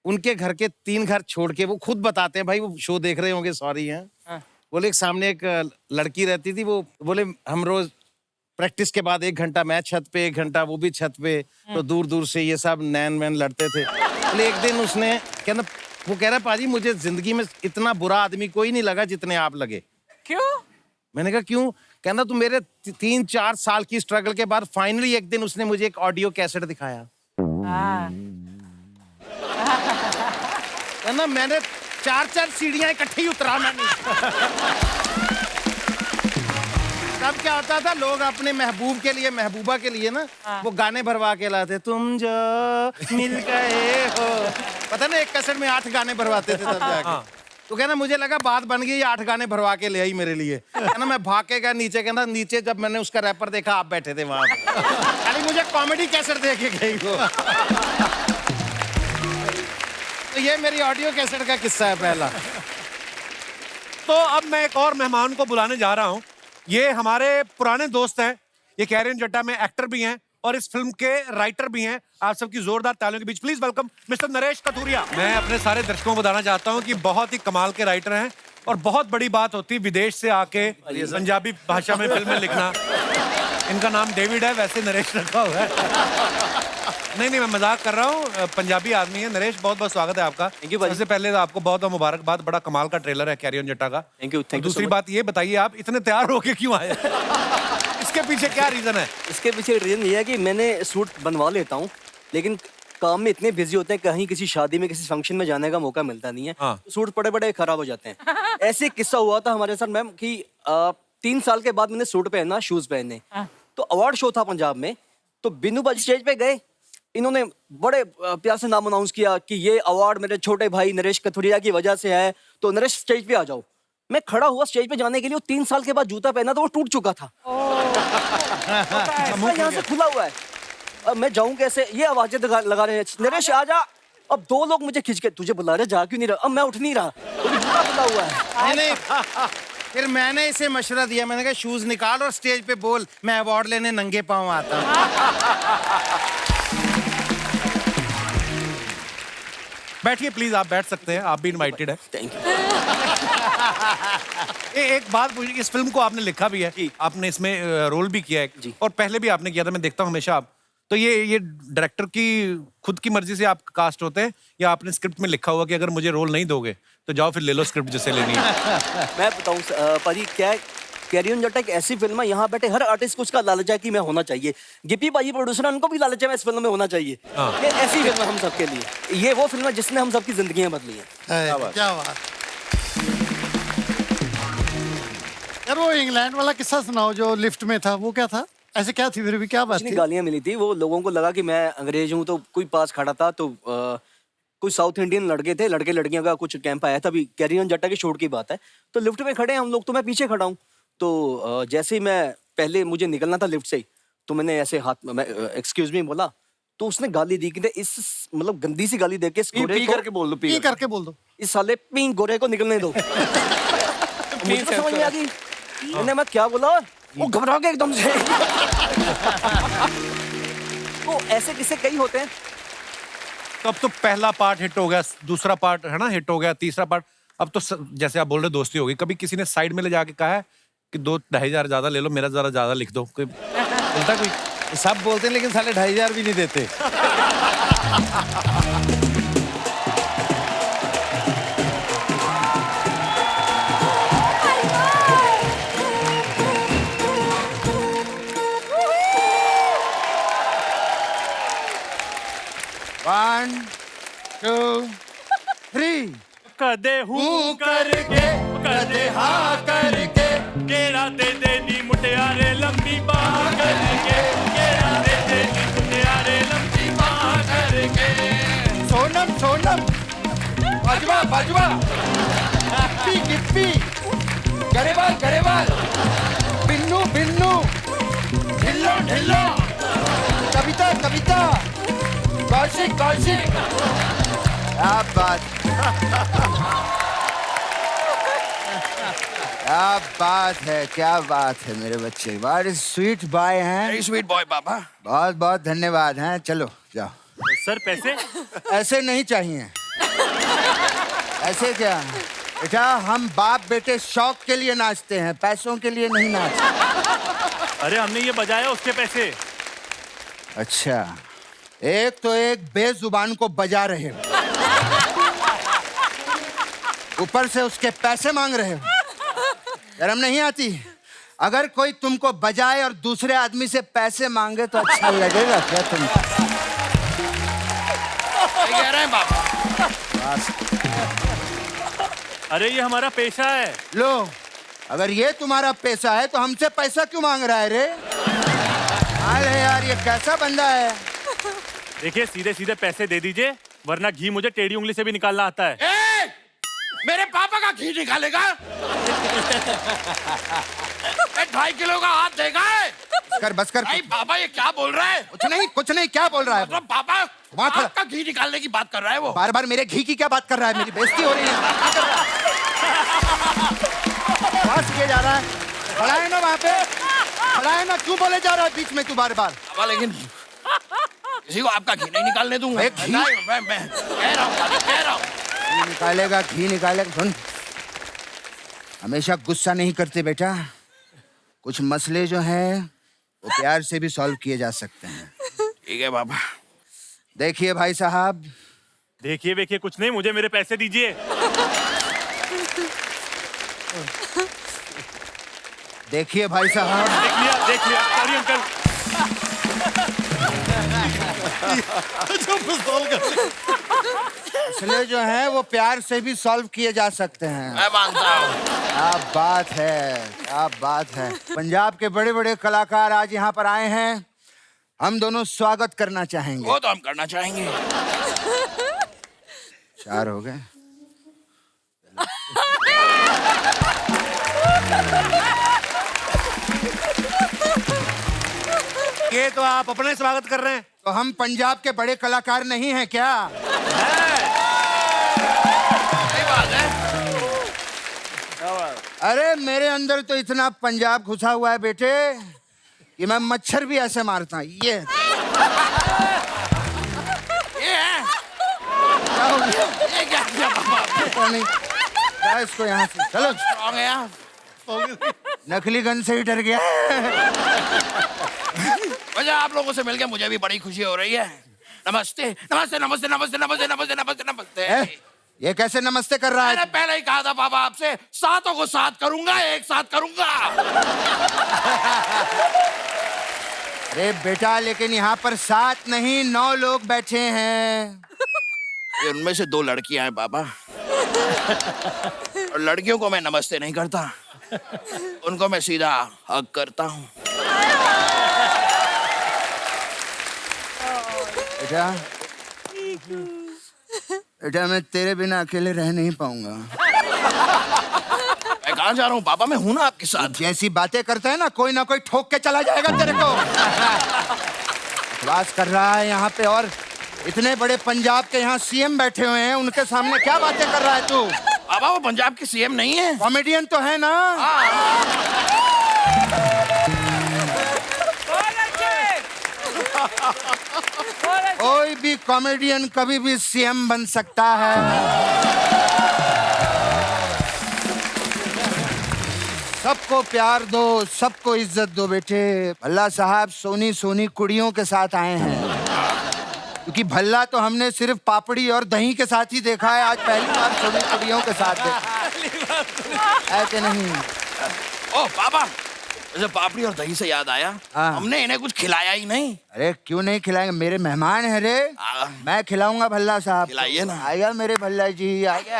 Speaker 5: उनके घर के 3 घर छोड़ के, वो खुद बताते हैं, भाई वो शो देख रहे होंगे, सॉरी हैं, बोले एक सामने एक लड़की रहती थी, वो बोले हम रोज प्रैक्टिस के बाद 1 घंटा मैं छत पे, 1 घंटा वो भी छत पे, तो दूर दूर से ये सब नैन वैन लड़ते थे। बोले एक दिन उसने कहना, वो कह रहा पाजी मुझे जिंदगी में इतना बुरा आदमी कोई नहीं लगा जितने आप लगे।
Speaker 8: क्यों?
Speaker 5: मैंने कहा क्यों? कहना तो मेरे 3-4 साल की स्ट्रगल के बाद फाइनली एक दिन उसने मुझे एक ऑडियो कैसेट दिखाया। कहना मैंने 4-4 सीढ़ियां इकट्ठी उतरा मैंने। तब क्या होता था, लोग अपने महबूब के लिए, महबूबा के लिए ना वो गाने भरवा के लाते, तुम जो मिल गए हो। पता ना, एक कैसेट में 8 गाने भरवाते थे तब जाके। तो कहना मुझे लगा बात बन गई, 8 गाने भरवा के ले आई मेरे लिए। कहना मैं भाग के गया नीचे, कहना नीचे जब मैंने उसका रैपर देखा आप बैठे थे वहां। यानी मुझे कॉमेडी कैसेट दे के गई वो। तो ये मेरी ऑडियो कैसेट का किस्सा है पहला।
Speaker 3: तो अब मैं एक और मेहमान को बुलाने जा रहा हूँ। ये हमारे पुराने दोस्त हैं, ये कैरियन जट्टा में एक्टर भी हैं और इस फिल्म के राइटर भी हैं। आप सबकी जोरदार तालियों के बीच please welcome mister Naresh Kathuria. मैं अपने सारे दर्शकों को बताना चाहता हूँ कि बहुत ही कमाल के राइटर हैं और बहुत बड़ी बात होती है विदेश से आके पंजाबी भाषा में फिल्में लिखना। इनका नाम डेविड है, वैसे नरेश रखा हुआ है। नहीं, मैं मजाक कर रहा हूँ, पंजाबी आदमी है। नरेश बहुत बहुत स्वागत है आपका।
Speaker 4: थैंक यू भाई।
Speaker 3: सबसे पहले तो आपको बहुत बहुत मुबारकबाद, बड़ा कमाल का ट्रेलर है कैरियन जट्टा का।
Speaker 4: Thank you.
Speaker 3: दूसरी बात ये बताइए, आप इतने तैयार होके क्यों आए? इसके पीछे क्या रीजन है?
Speaker 12: इसके पीछे रीजन ये है कि मैंने सूट बनवा लेता हूँ, लेकिन काम में इतने बिजी होते हैं, कहीं किसी शादी में किसी फंक्शन में जाने का मौका मिलता नहीं है। तो सूट पड़े पड़े खराब हो जाते हैं। ऐसे किस्सा हुआ था हमारे साथ मैम कि 3 साल के बाद मैंने सूट पहना, शूज पहने, तो अवार्ड शो था पंजाब में, तो बिन्नू बाजी स्टेज पे गए, इन्होंने बड़े प्यार से नाम अनाउंस किया कि ये अवार्ड मेरे छोटे भाई नरेश कथुरिया की वजह से है, तो नरेश स्टेज पे आ जाओ। मैं खड़ा हुआ स्टेज पे जाने के लिए, 3 साल के बाद जूता पहना तो वो टूट चुका था। यहाँ से खुला हुआ है, अब मैं जाऊं कैसे? ये आवाजें लगा रहे हैं, नरेश आ जा। अब 2 लोग मुझे खींच के, तुझे बुला रहे, जा क्यों नहीं रहा? अब मैं उठ नहीं रहा, जूता खुला हुआ है।
Speaker 5: फिर मैंने इसे मशवरा दिया, मैंने कहा शूज निकाल और स्टेज पे बोल मैं अवार्ड लेने नंगे पांव आता हूँ।
Speaker 3: बैठिए प्लीज, आप बैठ सकते हैं, आप भी इनवाइटेड है।
Speaker 12: Thank you.
Speaker 3: एक बात पूछिए, इस फिल्म को आपने लिखा भी है, आपने इसमें रोल भी किया है और पहले भी आपने किया था, मैं देखता हूँ हमेशा आप। तो ये डायरेक्टर की खुद की मर्जी से आप कास्ट होते हैं या आपने स्क्रिप्ट में लिखा हुआ कि अगर मुझे रोल नहीं दोगे तो जाओ फिर ले लो स्क्रिप्ट जिससे लेनी है?
Speaker 12: मैं बताऊँ पाजी, क्या कैरियन जट्टा एक ऐसी फिल्म है, यहाँ बैठे हर आर्टिस्ट को उसका लालच है कि मैं होना चाहिए। गिप्पी भाई प्रोड्यूसर, उनको भी लालच है मैं इस फिल्म में होना चाहिए। ये ऐसी फिल्म है हम सबके लिए, ये वो फिल्म है जिसने हम सबकी जिंदगियां बदली हैं।
Speaker 10: क्या बात। यार वो इंग्लैंड वाला किस्सा सुनाओ जो लिफ्ट में था, वो क्या था? ऐसे क्या थी, फिर भी क्या बात थी?
Speaker 12: गालियां मिली थी, वो लोगों को लगा कि मैं अंग्रेज हूँ, तो कोई पास खड़ा था, तो कुछ साउथ इंडियन लड़के थे, लड़के लड़कियों का कुछ कैंप आया था, अभी कैरियन जट्टा के शूट की बात है, तो लिफ्ट में खड़े हैं हम लोग, तो मैं पीछे खड़ा हूँ। तो जैसे ही मैं पहले मुझे निकलना था लिफ्ट से ही, तो मैंने ऐसे हाथ में एक्सक्यूज मी बोला, तो उसने गाली दी कि इस मतलब गंदी सी गाली दे के इस गोरे को
Speaker 7: करके बोल दो,
Speaker 11: पी करके बोल दो।
Speaker 12: इस साले पी गोरे को निकलने दो। मुझे तो समझ नहीं आ गई, मैंने मैं क्या बोला, वो घबरा गया एकदम से। तो ऐसे किस्से कई होते हैं।
Speaker 3: तो अब तो पहला पार्ट हिट हो गया, दूसरा पार्ट है ना हिट हो गया, तीसरा पार्ट अब तो जैसे आप बोल रहे दोस्ती होगी, कभी किसी ने साइड में ले जाके कहा है कि 2-2,500 ज्यादा ले लो, मेरा जरा ज्यादा लिख दो, कोई बोलता कोई?
Speaker 5: सब बोलते हैं लेकिन साले 2,500 भी नहीं देते।
Speaker 1: One, 2, 3.
Speaker 4: कदे हूँ करके कदे हाँ करके केड़ा दे देनी मुटियारे लंबी बाह करके, केड़ा दे देनी मुटियारे लंबी बाह करके।
Speaker 1: सोनम सोनम, बाजवा बाजवा, गिप्पी गिप्पी, गरेवाल गरेवाल, बिन्नू बिन्नू, ढिल्लो ढिल्लो, कविता कविता, कौशिक कौशिक। क्या बात, क्या बात है, क्या बात है मेरे बच्चे, बड़े स्वीट बॉय हैं।
Speaker 2: वेरी स्वीट बॉय पापा।
Speaker 1: बहुत बहुत धन्यवाद हैं। चलो जाओ।
Speaker 4: सर पैसे?
Speaker 1: ऐसे नहीं चाहिए। ऐसे क्या बेटा, हम बाप बेटे शौक के लिए नाचते हैं, पैसों के लिए नहीं नाचते।
Speaker 4: अरे हमने ये बजाया, उसके पैसे।
Speaker 1: अच्छा, एक तो एक बेजुबान को बजा रहे हो, ऊपर से उसके पैसे मांग रहे हो। शर्म नहीं आती? अगर कोई तुमको बजाए और दूसरे आदमी से पैसे मांगे तो अच्छा लगेगा क्या तुमको?
Speaker 2: कह रहे हैं पापा।
Speaker 4: अरे ये हमारा पेशा है।
Speaker 1: लो, अगर ये तुम्हारा पैसा है तो हमसे पैसा क्यों मांग रहा है रे? अरे यार, ये कैसा बंदा है?
Speaker 4: देखिए सीधे सीधे पैसे दे दीजिए, वरना घी मुझे टेढ़ी उंगली से भी निकालना आता है।
Speaker 2: मेरे पापा का घी निकालेगा? 2.5 किलो का हाथ देगा?
Speaker 1: बस कर।
Speaker 2: भाई पापा ये क्या बोल रहा है?
Speaker 1: कुछ नहीं, क्या बोल रहा है?
Speaker 2: मतलब पापा आपका घी निकालने की बात कर रहा है वो।
Speaker 1: बार बार मेरे घी की क्या बात कर रहा है? मेरी बेइज्जती हो रही है। बस किए जा रहा है, खड़ा है ना वहाँ पे, खड़ा है ना, क्यों बोले जा रहा है बीच में तू बार बार?
Speaker 2: पापा लेकिन किसी को आपका घी नहीं निकालने दूंगा।
Speaker 1: मैं
Speaker 2: कह रहा हूँ।
Speaker 1: निकालेगा, घी निकालेगा। सुन, हमेशा गुस्सा नहीं करते बेटा, कुछ मसले जो हैं वो प्यार से भी सॉल्व किए जा सकते हैं।
Speaker 2: ठीक है पापा।
Speaker 1: देखिए भाई साहब,
Speaker 4: देखिए कुछ नहीं, मुझे मेरे पैसे दीजिए।
Speaker 1: देखिए भाई साहब,
Speaker 4: देख लिया सॉरी अंकल।
Speaker 1: मसले जो हैं वो प्यार से भी सॉल्व किए जा सकते हैं।
Speaker 2: मैं मानता हूँ।
Speaker 1: क्या बात है, क्या बात है। पंजाब के बड़े बड़े कलाकार आज यहाँ पर आए हैं, हम दोनों स्वागत करना चाहेंगे।
Speaker 2: वो तो हम करना चाहेंगे।
Speaker 1: 4 हो गए।
Speaker 3: ये तो आप अपने स्वागत कर रहे हैं,
Speaker 1: तो हम पंजाब के बड़े कलाकार नहीं हैं क्या?
Speaker 2: सही बात है।
Speaker 1: अरे मेरे अंदर तो इतना पंजाब घुसा हुआ है बेटे कि मैं मच्छर भी ऐसे मारता हूँ। ये
Speaker 2: है
Speaker 1: क्या हो गया?
Speaker 2: ये क्या किया पापा?
Speaker 1: पता नहीं, क्या इसको यहाँ से चलो।
Speaker 2: स्ट्रॉन्ग है यार।
Speaker 1: नकली गन से ही डर गया।
Speaker 2: वजह आप लोगों से मिलकर मुझे भी बड़ी खुशी हो रही है। नमस्ते नमस्ते नमस्ते नमस्ते नमस्ते नमस्ते नमस्ते नमस्ते।
Speaker 1: ये कैसे नमस्ते कर रहा
Speaker 2: मैंने
Speaker 1: है?
Speaker 2: पहले ही कहा था पापा आपसे, सातों को साथ करूंगा, एक साथ करूंगा।
Speaker 1: अरे बेटा, लेकिन यहाँ पर 7 नहीं 9 लोग बैठे हैं।
Speaker 2: ये उनमें से 2 लड़कियां हैं पापा, और लड़कियों को मैं नमस्ते नहीं करता, उनको मैं सीधा हग करता हूँ।
Speaker 1: बेटा, बेटा मैं तेरे बिना अकेले रह नहीं पाऊंगा।
Speaker 2: मैं कहाँ जा रहा हूँ पापा? मैं हूं ना आपके साथ।
Speaker 1: जैसी बातें करता है ना, कोई ना कोई ठोक के चला जाएगा तेरे को। बकवास कर रहा है यहाँ पे, और इतने बड़े पंजाब के यहाँ सीएम बैठे हुए हैं, उनके सामने क्या बातें कर रहा है तू?
Speaker 2: पापा वो पंजाब के सीएम नहीं है,
Speaker 1: कॉमेडियन तो है ना। कोई भी कॉमेडियन कभी भी सीएम बन सकता है। सबको प्यार दो, सबको इज्जत दो बेटे। भल्ला साहब सोनी सोनी कुड़ियों के साथ आए हैं, क्योंकि भल्ला तो हमने सिर्फ पापड़ी और दही के साथ ही देखा है, आज पहली बार सोनी कुड़ियों के साथ देखा है कि नहीं?
Speaker 2: ओ पापा, वैसे पापड़ी और दही से याद आया, हमने इन्हें कुछ खिलाया ही नहीं।
Speaker 1: अरे क्यों नहीं खिलाएंगे, मेरे मेहमान है रे। मैं खिलाऊंगा भल्ला साहब।
Speaker 2: खिलाइए ना।
Speaker 1: आएगा मेरे भल्ला जी, आगे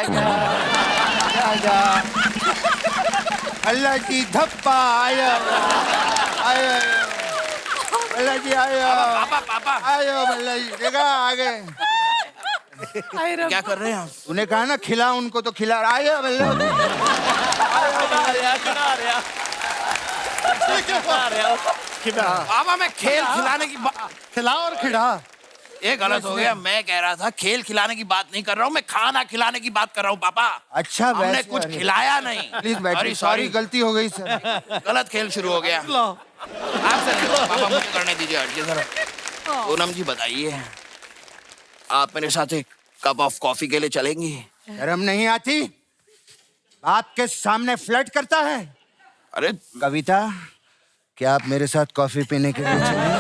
Speaker 1: आजा भल्ला जी, धप्पा आया आया भल्ला जी, आया
Speaker 2: पापा पापा
Speaker 1: आयो भल्ला जी, देखा आगे
Speaker 2: क्या कर रहे हैं आप?
Speaker 1: तूने कहा ना खिला उनको, तो खिला। आया भल्ला
Speaker 2: पापा मैं खेल खिलाने की
Speaker 10: खिला और खिला,
Speaker 2: ये गलत हो गया। मैं कह रहा था खेल खिलाने की बात नहीं कर रहा हूँ, मैं खाना खिलाने की बात कर रहा हूँ पापा।
Speaker 1: अच्छा,
Speaker 2: हमने कुछ खिलाया नहीं।
Speaker 1: प्लीज बैठिए, सॉरी गलती हो गई सर।
Speaker 2: गलत खेल शुरू हो गया आपसे नहीं। पापा मुझे करने दीजिए, हटिए जरा। पूनम जी बताइए, आप मेरे साथ एक कप ऑफ कॉफी के लिए चलेंगी?
Speaker 1: शर्म नहीं आती? आपके सामने फ्लर्ट करता है।
Speaker 2: अरे
Speaker 1: कविता, क्या आप मेरे साथ कॉफी पीने के लिए चलेंगे?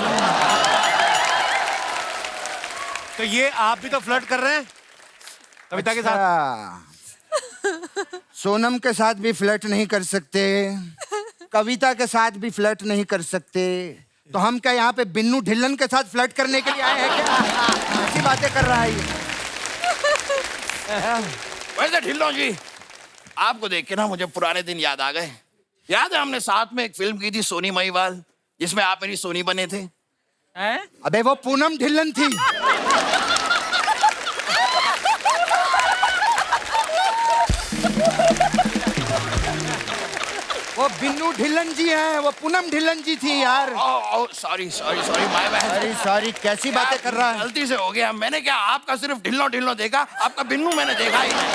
Speaker 3: तो ये आप भी तो फ्लर्ट कर रहे हैं कविता के साथ।
Speaker 1: सोनम के साथ भी फ्लर्ट नहीं कर सकते, कविता के साथ भी फ्लर्ट नहीं कर सकते, तो हम क्या यहाँ पे बिन्नू ढिल्लन के साथ फ्लर्ट करने के लिए आए हैं क्या? ऐसी बातें कर रहा है ये।
Speaker 2: वैसे ढिल्लों जी, आपको देख के ना मुझे पुराने दिन याद आ गए। याद है हमने साथ में एक फिल्म की थी सोनी महिवाल, जिसमें आप मेरी सोनी बने थे?
Speaker 1: अबे वो पूनम ढिल्लन थी। वो बिन्नू ढिल्लन जी हैं, वो पूनम ढिल्लन जी थी यार।
Speaker 2: Sorry sorry sorry my bad.
Speaker 1: अरे सॉरी, कैसी बातें कर रहा है?
Speaker 2: गलती से हो गया। मैंने क्या आपका सिर्फ ढिल्लो ढिल्लो देखा, आपका बिन्नू मैंने देखा ही नहीं।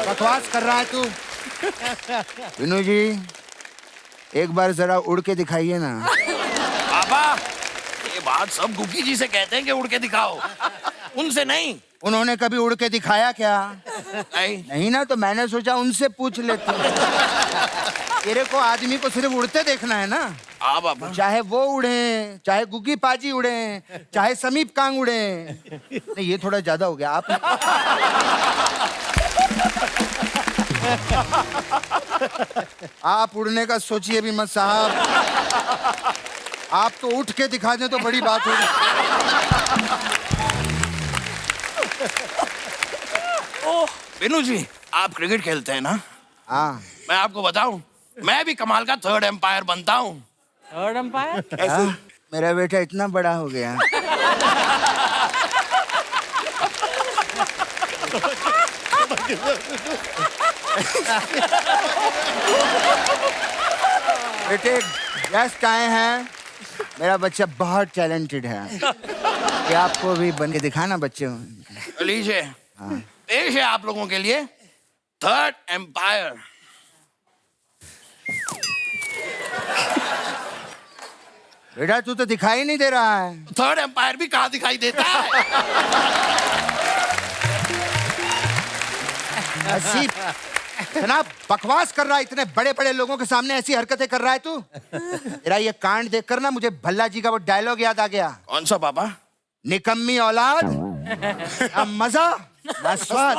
Speaker 1: बकवास कर रहा है तू। बिन्नू जी, एक बार जरा उड़ के दिखाइए ना।
Speaker 2: पापा, ये बात सब गुग्गी जी से कहते हैं कि उड़ के दिखाओ, उनसे नहीं।
Speaker 1: उन्होंने कभी उड़ के दिखाया क्या?
Speaker 2: नहीं
Speaker 1: ना, तो मैंने सोचा उनसे पूछ लेते। तेरे को आदमी को सिर्फ उड़ते देखना है ना।
Speaker 2: पापा,
Speaker 1: चाहे वो उड़े, चाहे गुग्गी पाजी उड़े, चाहे समीप कांग उड़े। नहीं, ये थोड़ा ज्यादा हो गया। आप उड़ने का सोचिए भी मत साहब। आप तो उठ के दिखा दें तो बड़ी बात होगी।
Speaker 2: बिन्नू जी, आप क्रिकेट खेलते हैं ना?
Speaker 1: हाँ।
Speaker 2: मैं आपको बताऊं, मैं भी कमाल का थर्ड एम्पायर बनता हूँ।
Speaker 8: Third umpire?
Speaker 1: कैसे? मेरा बेटा इतना बड़ा हो गया। बेटे गेस्ट आए हैं, मेरा बच्चा बहुत टैलेंटेड है। कि आपको भी बन के दिखाना बच्चे।
Speaker 2: लीजिए, पेश है आप लोगों के लिए थर्ड एम्पायर।
Speaker 1: बेटा तू तो दिखाई नहीं दे रहा है।
Speaker 2: थर्ड एम्पायर भी कहाँ दिखाई देता है?
Speaker 1: ऐसी जनाब बकवास कर रहा है, इतने बड़े बड़े लोगों के सामने ऐसी हरकतें कर रहा है तू। तेरा ये कांड देखकर ना मुझे भल्ला जी का वो डायलॉग याद आ गया।
Speaker 2: कौन सा पापा?
Speaker 1: निकम्मी औलाद, ना मजा ना स्वाद।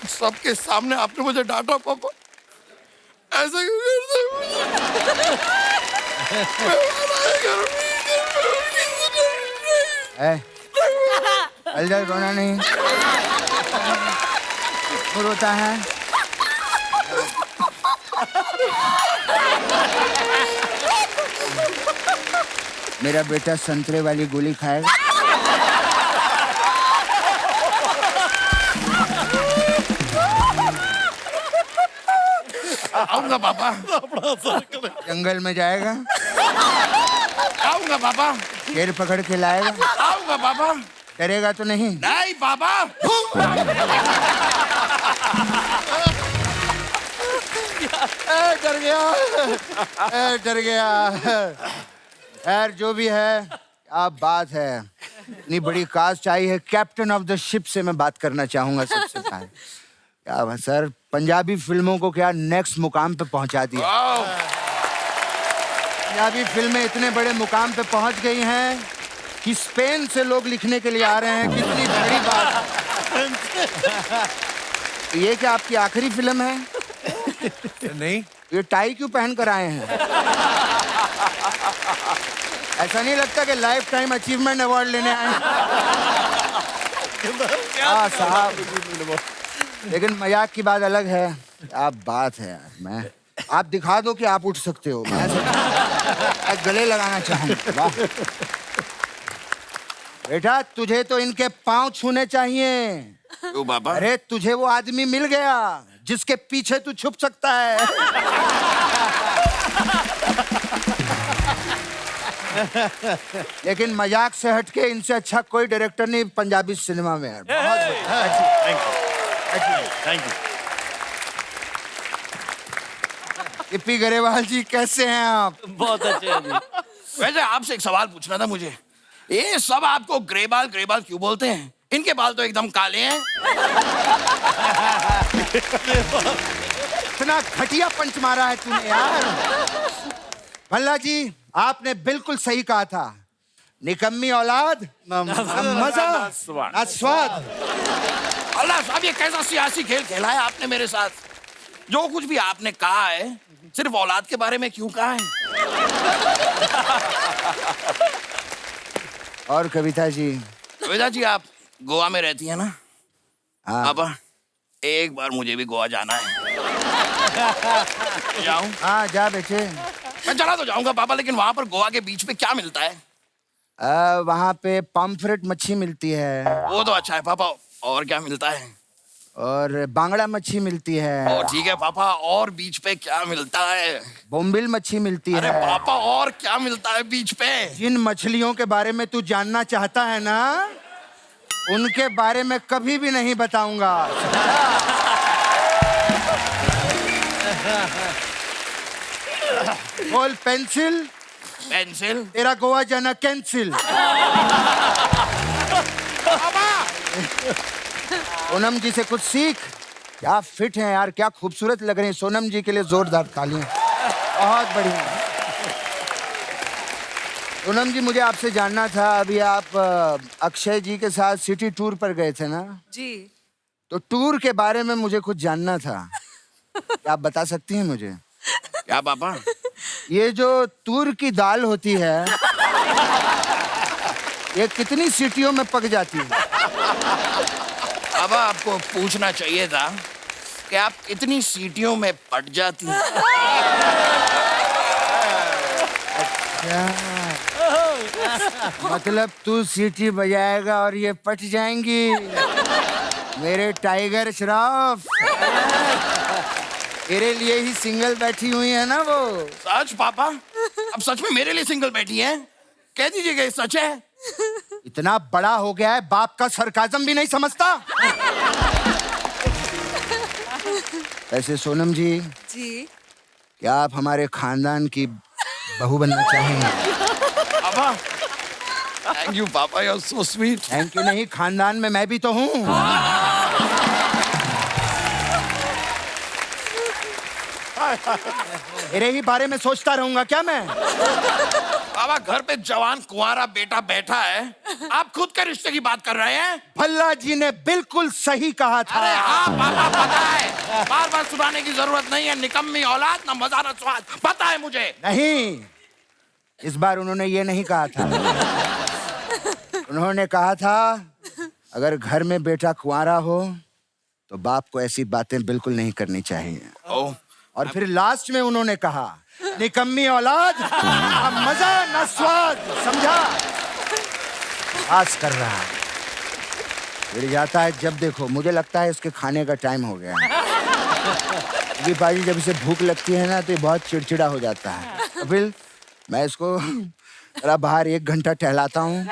Speaker 2: सबके सामने आपने मुझे डांटा पापा, ऐसा क्यों करते
Speaker 1: हो? रोना नहीं, वो रोता है। मेरा बेटा संतरे वाली गोली खाएगा?
Speaker 2: आऊंगा पापा।
Speaker 1: जंगल में जाएगा?
Speaker 2: आऊंगा पापा।
Speaker 1: शेर पकड़ के लाएगा?
Speaker 2: आऊंगा पापा।
Speaker 1: डरेगा तो नहीं?
Speaker 2: नहीं पापा।
Speaker 1: डर गया, डर गया। खैर जो भी है, अब बात है, इतनी बड़ी कास्ट आई है, कैप्टन ऑफ द शिप से मैं बात करना चाहूंगा सबसे पहले। क्या बात सर, पंजाबी फिल्मों को क्या नेक्स्ट मुकाम पे पहुंचा दिया। पंजाबी फिल्में इतने बड़े मुकाम पे पहुंच गई हैं कि स्पेन से लोग लिखने के लिए आ रहे हैं। कितनी बड़ी बात। ये क्या आपकी आखिरी फिल्म है?
Speaker 3: नहीं।
Speaker 1: ये टाई क्यों पहन कर आए हैं? ऐसा नहीं लगता कि लाइफ टाइम अचीवमेंट अवार्ड लेने आए हैं? हाँ साहब, लेकिन मजाक की बात अलग है। आप बात है यार, मैं आप दिखा दो कि आप उठ सकते हो। मैं गले लगाना चाहूंगा। वाह बेटा, तुझे तो इनके पांव छूने चाहिए।
Speaker 2: क्यों बाबा?
Speaker 1: अरे तुझे वो आदमी मिल गया जिसके पीछे तू छुप सकता है। लेकिन मजाक से हटके इनसे अच्छा कोई डायरेक्टर नहीं पंजाबी सिनेमा में है।
Speaker 3: Thank you.
Speaker 1: गिप्पी गरेवाल जी कैसे हैं आप?
Speaker 4: बहुत अच्छे हैं जी।
Speaker 2: वैसे आपसे एक सवाल पूछना था मुझे। ये सब आपको ग्रे बाल क्यों बोलते हैं? इनके बाल तो एकदम काले हैं।
Speaker 1: इतना घटिया पंच मारा है तूने यार। भल्ला जी, आपने बिल्कुल सही कहा था। निकम्मी औलाद, ना मजा ना स्वाद।
Speaker 2: अल्लाह साहब, ये कैसा सियासी खेल खेला है आपने मेरे साथ? जो कुछ भी आपने कहा है, सिर्फ औलाद के बारे में क्यों कहा है?
Speaker 1: और कविता जी?
Speaker 2: कविता जी, आप गोवा में रहती है ना?
Speaker 1: हाँ।
Speaker 2: पापा, एक बार मुझे भी गोवा जाना है। जाऊं?
Speaker 1: हाँ जा बेटे।
Speaker 2: मैं चला तो जाऊंगा पापा, लेकिन वहां पर गोवा के बीच पे क्या मिलता है?
Speaker 1: वहाँ पे पॉम्फ्रेट मच्छी मिलती है।
Speaker 2: वो तो अच्छा है पापा, और क्या मिलता है?
Speaker 1: और बांगड़ा मच्छी मिलती है।
Speaker 2: ओ ठीक है पापा, और बीच पे क्या मिलता है?
Speaker 1: बोम्बिल मच्छी मिलती
Speaker 2: अरे
Speaker 1: है।
Speaker 2: पापा, और क्या मिलता है बीच पे?
Speaker 1: जिन मछलियों के बारे में तू जानना चाहता है ना, उनके बारे में कभी भी नहीं बताऊंगा। बोल पेंसिल।
Speaker 2: पेंसिल?
Speaker 1: तेरा गोवा जाना कैंसिल। सोनम जी से कुछ सीख। क्या फिट हैं यार, क्या खूबसूरत लग रहे हैं। सोनम जी के लिए जोरदार तालियां। बहुत बढ़िया। सोनम जी, मुझे आपसे जानना था, अभी आप अक्षय जी के साथ सिटी टूर पर गए थे ना?
Speaker 9: जी।
Speaker 1: तो टूर के बारे में मुझे कुछ जानना था। क्या आप बता सकती हैं मुझे?
Speaker 2: क्या पापा?
Speaker 1: ये जो तूर की दाल होती है, ये कितनी सीटियों में पक जाती है?
Speaker 2: पापा, आपको पूछना चाहिए था कि आप कितनी सीटियों में पट जाती हैं।
Speaker 1: मतलब तू सीटी बजाएगा और ये पट जाएंगी? मेरे टाइगर श्रॉफ, तेरे लिए ही सिंगल बैठी हुई है ना वो?
Speaker 2: सच पापा? अब सच में मेरे लिए सिंगल बैठी हैं? कह दीजिएगा ये सच है।
Speaker 1: इतना बड़ा हो गया है, बाप का सरकाजम भी नहीं समझता। ऐसे सोनम जी, क्या आप हमारे खानदान की बहू बनना चाहेंगे?
Speaker 2: पापा, थैंक यू पापा, you are so sweet.
Speaker 1: Thank you नहीं, खानदान में मैं भी तो हूँ। मेरे ही बारे में सोचता रहूंगा क्या मैं?
Speaker 2: पापा, घर पे जवान कुंवारा बेटा बैठा है, आप खुद के रिश्ते की बात कर रहे हैं?
Speaker 1: भल्ला जी ने बिल्कुल सही कहा था।
Speaker 2: अरे हाँ पापा, पता है, बार बार सुनाने की जरूरत नहीं है। निकम्मी औलाद, ना मजा ना स्वाद, पता है मुझे।
Speaker 1: नहीं, इस बार उन्होंने ये नहीं कहा था। उन्होंने कहा था, अगर घर में बेटा कुंवारा हो तो बाप को ऐसी बातें बिल्कुल नहीं करनी चाहिए। और फिर लास्ट में उन्होंने कहा, निकम्मी औलाद, ना मजा ना स्वाद, समझा? आस कर रहा है, फिर जाता है जब देखो, मुझे लगता है इसके खाने का टाइम हो गया है। क्योंकि भाई जब इसे भूख लगती है ना तो ये बहुत चिड़चिड़ा हो जाता है। तो फिर मैं इसको जरा बाहर 1 घंटा टहलाता हूँ।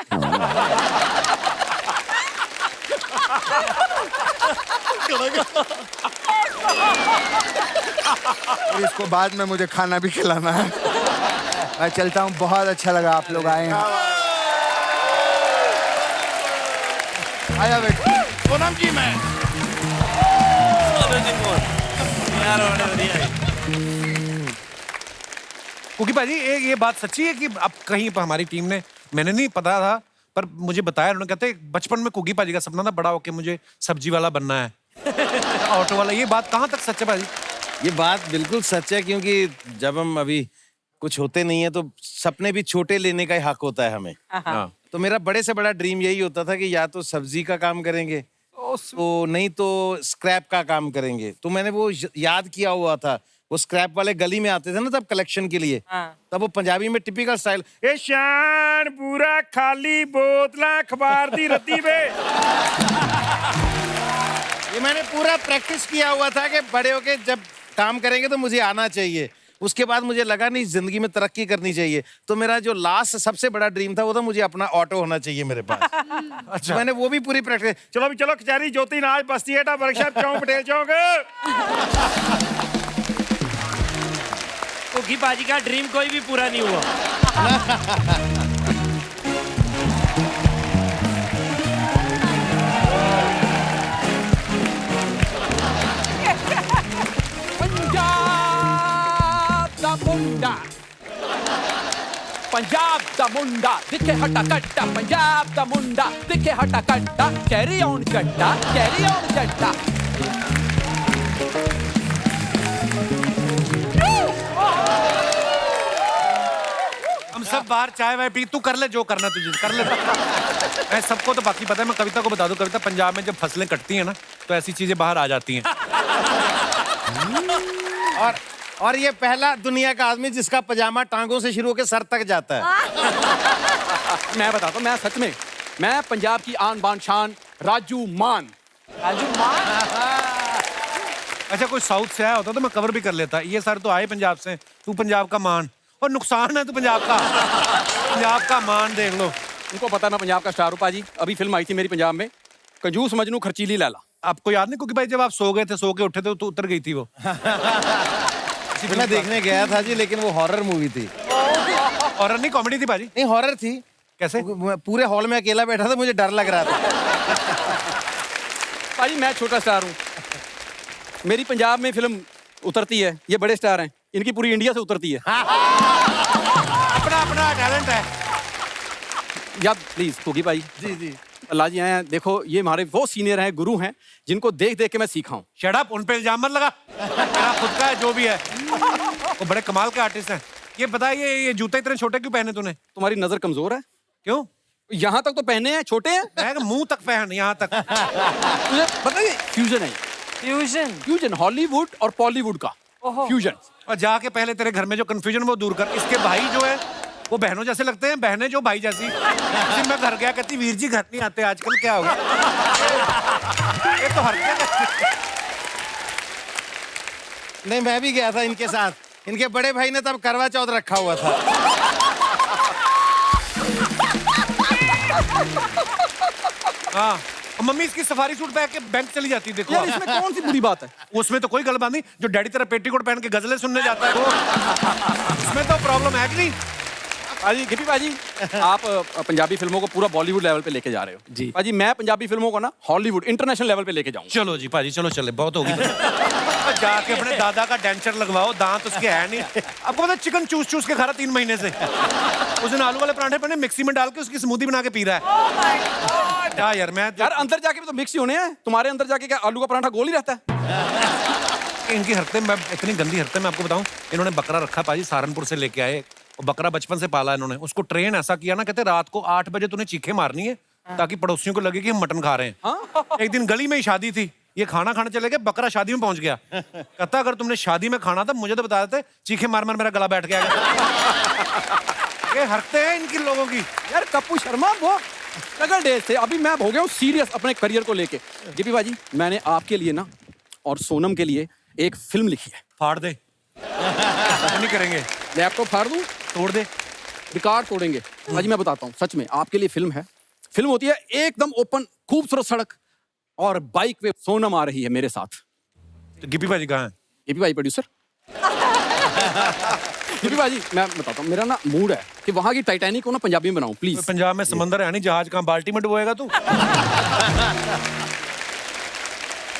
Speaker 1: और इसको बाद में मुझे खाना भी खिलाना है। मैं चलता हूँ, बहुत अच्छा लगा आप लोग आए हैं। आया बेटा।
Speaker 2: पूनम जी मैं
Speaker 3: कुकी भाजी ये बात सच्ची है कि अब कहीं पर हमारी टीम ने, मैंने नहीं पता था पर मुझे बताया, उन्होंने कहते बचपन में कुकी भाजी का सपना था बड़ा होके मुझे सब्जी वाला बनना है, ऑटो वाला। ये बात कहाँ तक सच है भाजी?
Speaker 5: ये बात बिल्कुल सच है, क्योंकि जब हम अभी कुछ होते नहीं है तो सपने भी छोटे लेने का ही हक होता है हमें। तो मेरा बड़े से बड़ा ड्रीम यही होता था कि या तो सब्जी का काम करेंगे, तो नहीं तो स्क्रैप का काम करेंगे। तो मैंने वो याद किया हुआ था, वो स्क्रैप वाले गली में आते थे ना तब कलेक्शन के लिए, तब वो पंजाबी में टिपिकल स्टाइल, ए शान पूरा खाली बोतला अखबार दी रद्दी बे। ये मैंने पूरा प्रैक्टिस किया हुआ था कि बड़े होके जब काम करेंगे तो मुझे आना चाहिए। उसके बाद मुझे लगा नहीं, जिंदगी में तरक्की करनी चाहिए, तो मेरा जो लास्ट सबसे बड़ा ड्रीम था वो था मुझे अपना ऑटो होना चाहिए मेरे पास। अच्छा। मैंने वो भी पूरी प्रैक्टिस, चलो भी चलो, कचहरी ज्योति नाज बस्ती एटा वर्कशॉप चौक पटेल चौक।
Speaker 4: कुकी बाजी का ड्रीम कोई भी पूरा नहीं हुआ।
Speaker 13: पंजाब दा मुंडा दिखे हटा कट्टा, पंजाब दा मुंडा दिखे हटा कट्टा, कैरी ऑन जट्टा, कैरी ऑन जट्टा।
Speaker 3: हम सब बाहर चाय वाय पी, तू कर ले जो करना तुझे कर ले। मैं सबको तो बाकी पता है, मैं कविता को बता दूं, कविता पंजाब में जब फसलें कटती हैं ना तो ऐसी चीजें बाहर आ जाती हैं।
Speaker 5: और ये पहला दुनिया का आदमी जिसका पजामा टांगों से शुरू होकर सर तक जाता है।
Speaker 13: मैं बताता हूँ, मैं सच में, मैं पंजाब की आन बान शान राजू मान।
Speaker 8: राजू मान?
Speaker 3: अच्छा, कोई साउथ से आया होता तो मैं कवर भी कर लेता। ये सर तो आए पंजाब से, तू पंजाब का मान, और नुकसान है तू पंजाब का मान देख लो।
Speaker 13: उनको पता है मैं पंजाब का स्टार हूँ पाजी। अभी फिल्म आई थी मेरी पंजाब में, कंजूस मजनू खर्चीली लैला।
Speaker 3: आपको याद नहीं क्योंकि भाई जब आप सो गए थे, सो के उठे थे तो उतर गई थी वो।
Speaker 5: मैं देखने गया था जी, लेकिन वो हॉरर मूवी थी।
Speaker 3: हॉरर नहीं, कॉमेडी थी भाजी।
Speaker 5: नहीं, हॉरर थी।
Speaker 3: कैसे?
Speaker 5: पूरे हॉल में अकेला बैठा था, मुझे डर लग रहा था।
Speaker 13: पाजी मैं छोटा स्टार हूँ, मेरी पंजाब में फिल्म उतरती है, ये बड़े स्टार हैं, इनकी पूरी इंडिया से उतरती है।
Speaker 3: अपना अपना टैलेंट है।
Speaker 13: या प्लीज कुकी भाई।
Speaker 5: जी जी।
Speaker 13: अल्लाह जी हैं, देखो ये हमारे वो सीनियर हैं, गुरु हैं, जिनको देख देख के मैं सीखा हूँ।
Speaker 3: शट अप, उन पे इल्जाम मत लगा। मेरा खुद का है जो भी है। वो बड़े कमाल के आर्टिस्ट हैं। ये बताइए, ये जूते इतने छोटे क्यों पहने तूने?
Speaker 13: तुम्हारी नजर कमजोर है।
Speaker 3: क्यों?
Speaker 13: यहाँ तक तो पहने हैं, छोटे हैं।
Speaker 3: मैं मुंह तक पहन, यहाँ तक।
Speaker 13: तुझे बताइए, फ्यूजन है। फ्यूजन हॉलीवुड और बॉलीवुड का फ्यूजन।
Speaker 3: और जाके पहले तेरे घर में जो कंफ्यूजन वो दूर कर। इसके भाई जो है वो बहनों जैसे लगते हैं, बहनें जो भाई जैसी। मैं घर गया, कहती वीर जी घर नहीं आते आजकल, क्या हो गया? ये तो हरकत।
Speaker 5: नहीं, मैं भी गया था इनके साथ, इनके बड़े भाई ने तब करवा चौथ रखा हुआ था।
Speaker 3: हाँ, मम्मी इसकी सफारी सूट पहन के बैंक चली जाती है। देखो
Speaker 13: यार, इसमें कौन सी बुरी बात है?
Speaker 3: उसमें तो कोई गलत नहीं, जो डैडी तेरा पेटीकोट पहन के गजलें सुनने जाता है वो, इसमें तो प्रॉब्लम है कि नहीं?
Speaker 13: पाजी, गिपी पाजी, आप पंजाबी फिल्मों को पूरा बॉलीवुड लेवल पे लेके जा रहे हो जी। पाजी मैं पंजाबी फिल्मों को ना हॉलीवुड इंटरनेशनल लेवल पे लेके जाऊंगा।
Speaker 3: चलो जी पाजी, चलो चले, बहुत होगी। जाके अपने दादा का डेंचर लगवाओ, दांत उसके है नहीं। आपको पता चिकन चूस चूस के खा रहा 3 महीने से। उस दिन आलू वाले पराठे पहने, मिक्सी में डाल के उसकी स्मूदी बना के पी रहा है। क्या यार, मैं
Speaker 13: यार अंदर जाके भी तो मिक्स ही होने हैं, तुम्हारे अंदर जाके क्या आलू का पराठा गोल ही रहता है?
Speaker 3: इनकी हरकतें, मैं इतनी गंदी हरकतें मैं आपको बताऊं। इन्होंने बकरा रखा पाजी, सहारनपुर से लेके आए। और बकरा बचपन से पाला इन्होंने। उसको ट्रेन ऐसा किया ना, कहते रात को 8 बजे तूने चीखे मारनी है ताकि पड़ोसियों को लगे कि हम मटन खा रहे हैं। एक दिन गली में ही शादी थी, ये खाना खाने चले गए, बकरा शादी में पहुंच गया। कहता अगर तुमने शादी में खाना था मुझे तो बता देते, चीखे मार मार मेरा गला बैठ गया। ये हरकतें हैं इनकी लोगों की।
Speaker 13: यार कप्पू शर्मा वो स्ट्रगल डेज थे, अभी मैं हो गया हूँ सीरियस अपने करियर को लेके। गिपी भाजी मैंने आपके लिए ना और सोनम के लिए एक फिल्म लिखी है।
Speaker 3: फाड़ दे। नहीं करेंगे।
Speaker 13: लैपटॉप फाड़ दूं?
Speaker 3: तोड़ दे।
Speaker 13: रिकॉर्ड तोड़ेंगे। भाजी मैं बताता हूँ, सच में आपके लिए फिल्म है। फिल्म होती है एकदम ओपन, खूबसूरत सड़क और बाइक पे सोनम आ रही है मेरे साथ।
Speaker 3: तो गिपी भाजी कहाँ है?
Speaker 13: गिपी भाई प्रोड्यूसर। गिपी भाजी मैं बताता हूँ, मेरा ना मूड है कि वहां की टाइटैनिक को ना पंजाबी में बनाऊं प्लीज।
Speaker 3: पंजाब में समंदर है नहीं, जहाज कहाँ बाल्टी में डुबोएगा तू?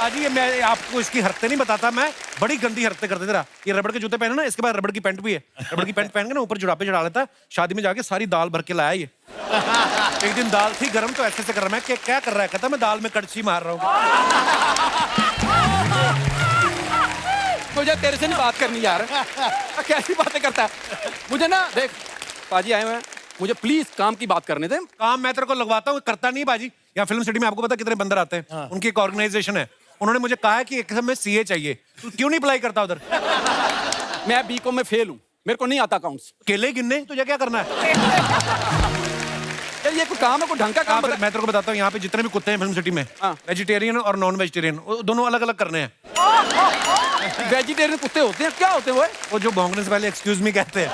Speaker 3: आजी ये मैं आपको इसकी हरकतें नहीं बताता, मैं बड़ी गंदी हरकतें करते तेरा। ये रबड़ के जूते पहने ना, इसके बाद रबड़ की पैंट भी है। रबड़ की पैंट पहन के ना ऊपर जुड़ापे चढ़ा लेता है। शादी में जाके सारी दाल भर के लाया ये। एक दिन दाल थी गरम तो ऐसे कर रहा, मैं क्या कर रहा है? कहता मैं दाल में कड़छी मार रहा हूँ।
Speaker 13: मुझे तेरे से नहीं बात करनी यार। कैसी बातें करता है? मुझे ना देख पाजी आए हुए हैं, मुझे प्लीज काम की बात करने दे।
Speaker 3: काम मैं तेरे को लगवाता हूँ, करता नहीं बाजी। यहाँ फिल्म सिटी में आपको पता कितने बंदर आते हैं? उनकी एक ऑर्गेनाइजेशन है, उन्होंने मुझे कहा है कि एक समय सीए चाहिए। तू क्यों नहीं अप्लाई करता उधर?
Speaker 13: मैं बीकॉम में फेल हूँ, मेरे को नहीं आता अकाउंट्स।
Speaker 3: केले गिनने तुझे क्या करना है?
Speaker 13: यार ये कोई काम है, कोई ढंग का काम बता।
Speaker 3: मैं तेरे को बताता हूँ, यहाँ पे जितने भी कुत्ते हैं फिल्म सिटी में, वेजिटेरियन और नॉन वेजिटेरियन दोनों अलग अलग करने हैं।
Speaker 13: वेजिटेरियन कुत्ते होते हैं? क्या होते हैं
Speaker 3: वो जो भौंकने से पहले एक्सक्यूज मी कहते हैं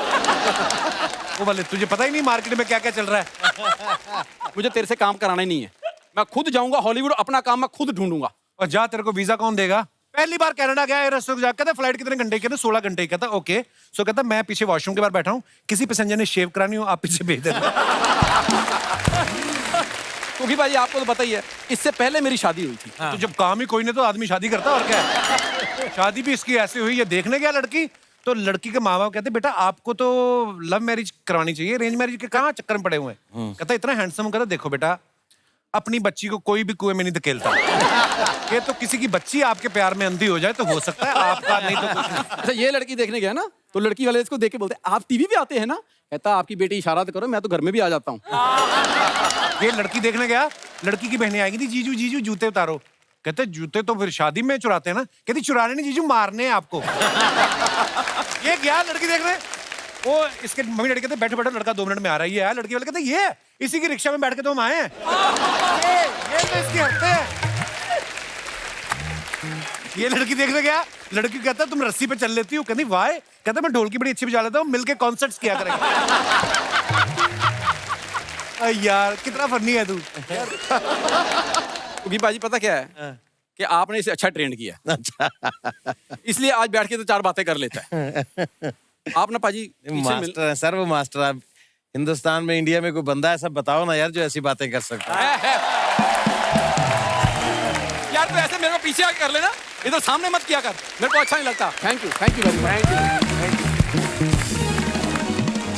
Speaker 3: वो वाले। तुझे पता ही नहीं मार्केट में क्या क्या चल रहा है।
Speaker 13: मुझे तेरे से काम कराना ही नहीं है, मैं खुद जाऊंगा हॉलीवुड, अपना काम मैं खुद ढूंढूंगा।
Speaker 3: और जा, तेरे को वीजा कौन देगा? पहली बार कनाडा गया एयरहोस्टेस जाकर, कहता फ्लाइट कितने घंटे की? कहता 16 घंटे की। कहता ओके। सो कहता मैं पीछे वॉशरूम के बाहर बैठा हूँ, किसी पैसेंजर ने शेव करानी हो आप पीछे भेज देना।
Speaker 13: क्योंकि भाई आपको तो पता ही है, इससे पहले मेरी शादी हुई थी।
Speaker 3: तो जब काम ही कोई नहीं तो आदमी शादी करता, और क्या है? शादी भी इसकी ऐसे हुई, ये देखने गया लड़की, तो लड़की के माँ बाप कहते बेटा आपको तो लव मैरिज करवानी चाहिए, अरेंज मैरिज के कहाँ चक्कर में पड़े हुए हैं। कहता इतना हैंडसम। कहता देखो बेटा, अपनी बच्ची को कोई भी कुएं में नहीं धकेलता। ये तो किसी की बच्ची आपके प्यार में अंधी हो जाए तो हो सकता है, आपका नहीं तो कुछ नहीं।
Speaker 13: अच्छा ये लड़की देखने गया ना, तो लड़की वाले इसको देख के बोलते आप टीवी पे आते हैं ना? कहता आपकी बेटी इशारा तो करो, मैं तो घर में भी आ जाता हूँ।
Speaker 3: ये लड़की देखने गया, लड़की की बहनें आएगी थी, जीजू जीजू जूते उतारो। कहते जूते तो फिर शादी में चुराते हैं ना। कहती चुराने नहीं जीजू, मारने हैं आपको। ये गया लड़की देखने, वो इसके मम्मी डैडी कहते बैठो बैठो लड़का 2 मिनट में आ रहा है। ये आया, लड़की वाले कहते ये इसी की रिक्शा में बैठ के तो हम आए हैं। ये तो इसकी हफ्ते है। ये लड़की देखने गया, लड़की कहता तुम रस्सी पे चल लेती हो? कहती वाह। कहता मैं ढोलकी बड़ी अच्छी बजा लेता हूँ, मिलके कॉन्सर्ट्स किया करेंगे। यार कितना फनी है तू।
Speaker 13: क्योंकि बाजी पता क्या है कि आपने इसे अच्छा ट्रेंड किया, इसलिए आज बैठ के तो 4 बातें कर लेता है। आप ना पाजी
Speaker 5: मास्टर है सर, वो मास्टर। आप हिंदुस्तान में, इंडिया में कोई बंदा ऐसा बताओ ना यार जो ऐसी बातें कर सकता है।
Speaker 13: यार तो ऐसे मेरे को पीछे आके कर लेना, इधर सामने मत किया कर, मेरे को अच्छा नहीं लगता। Thank you very much.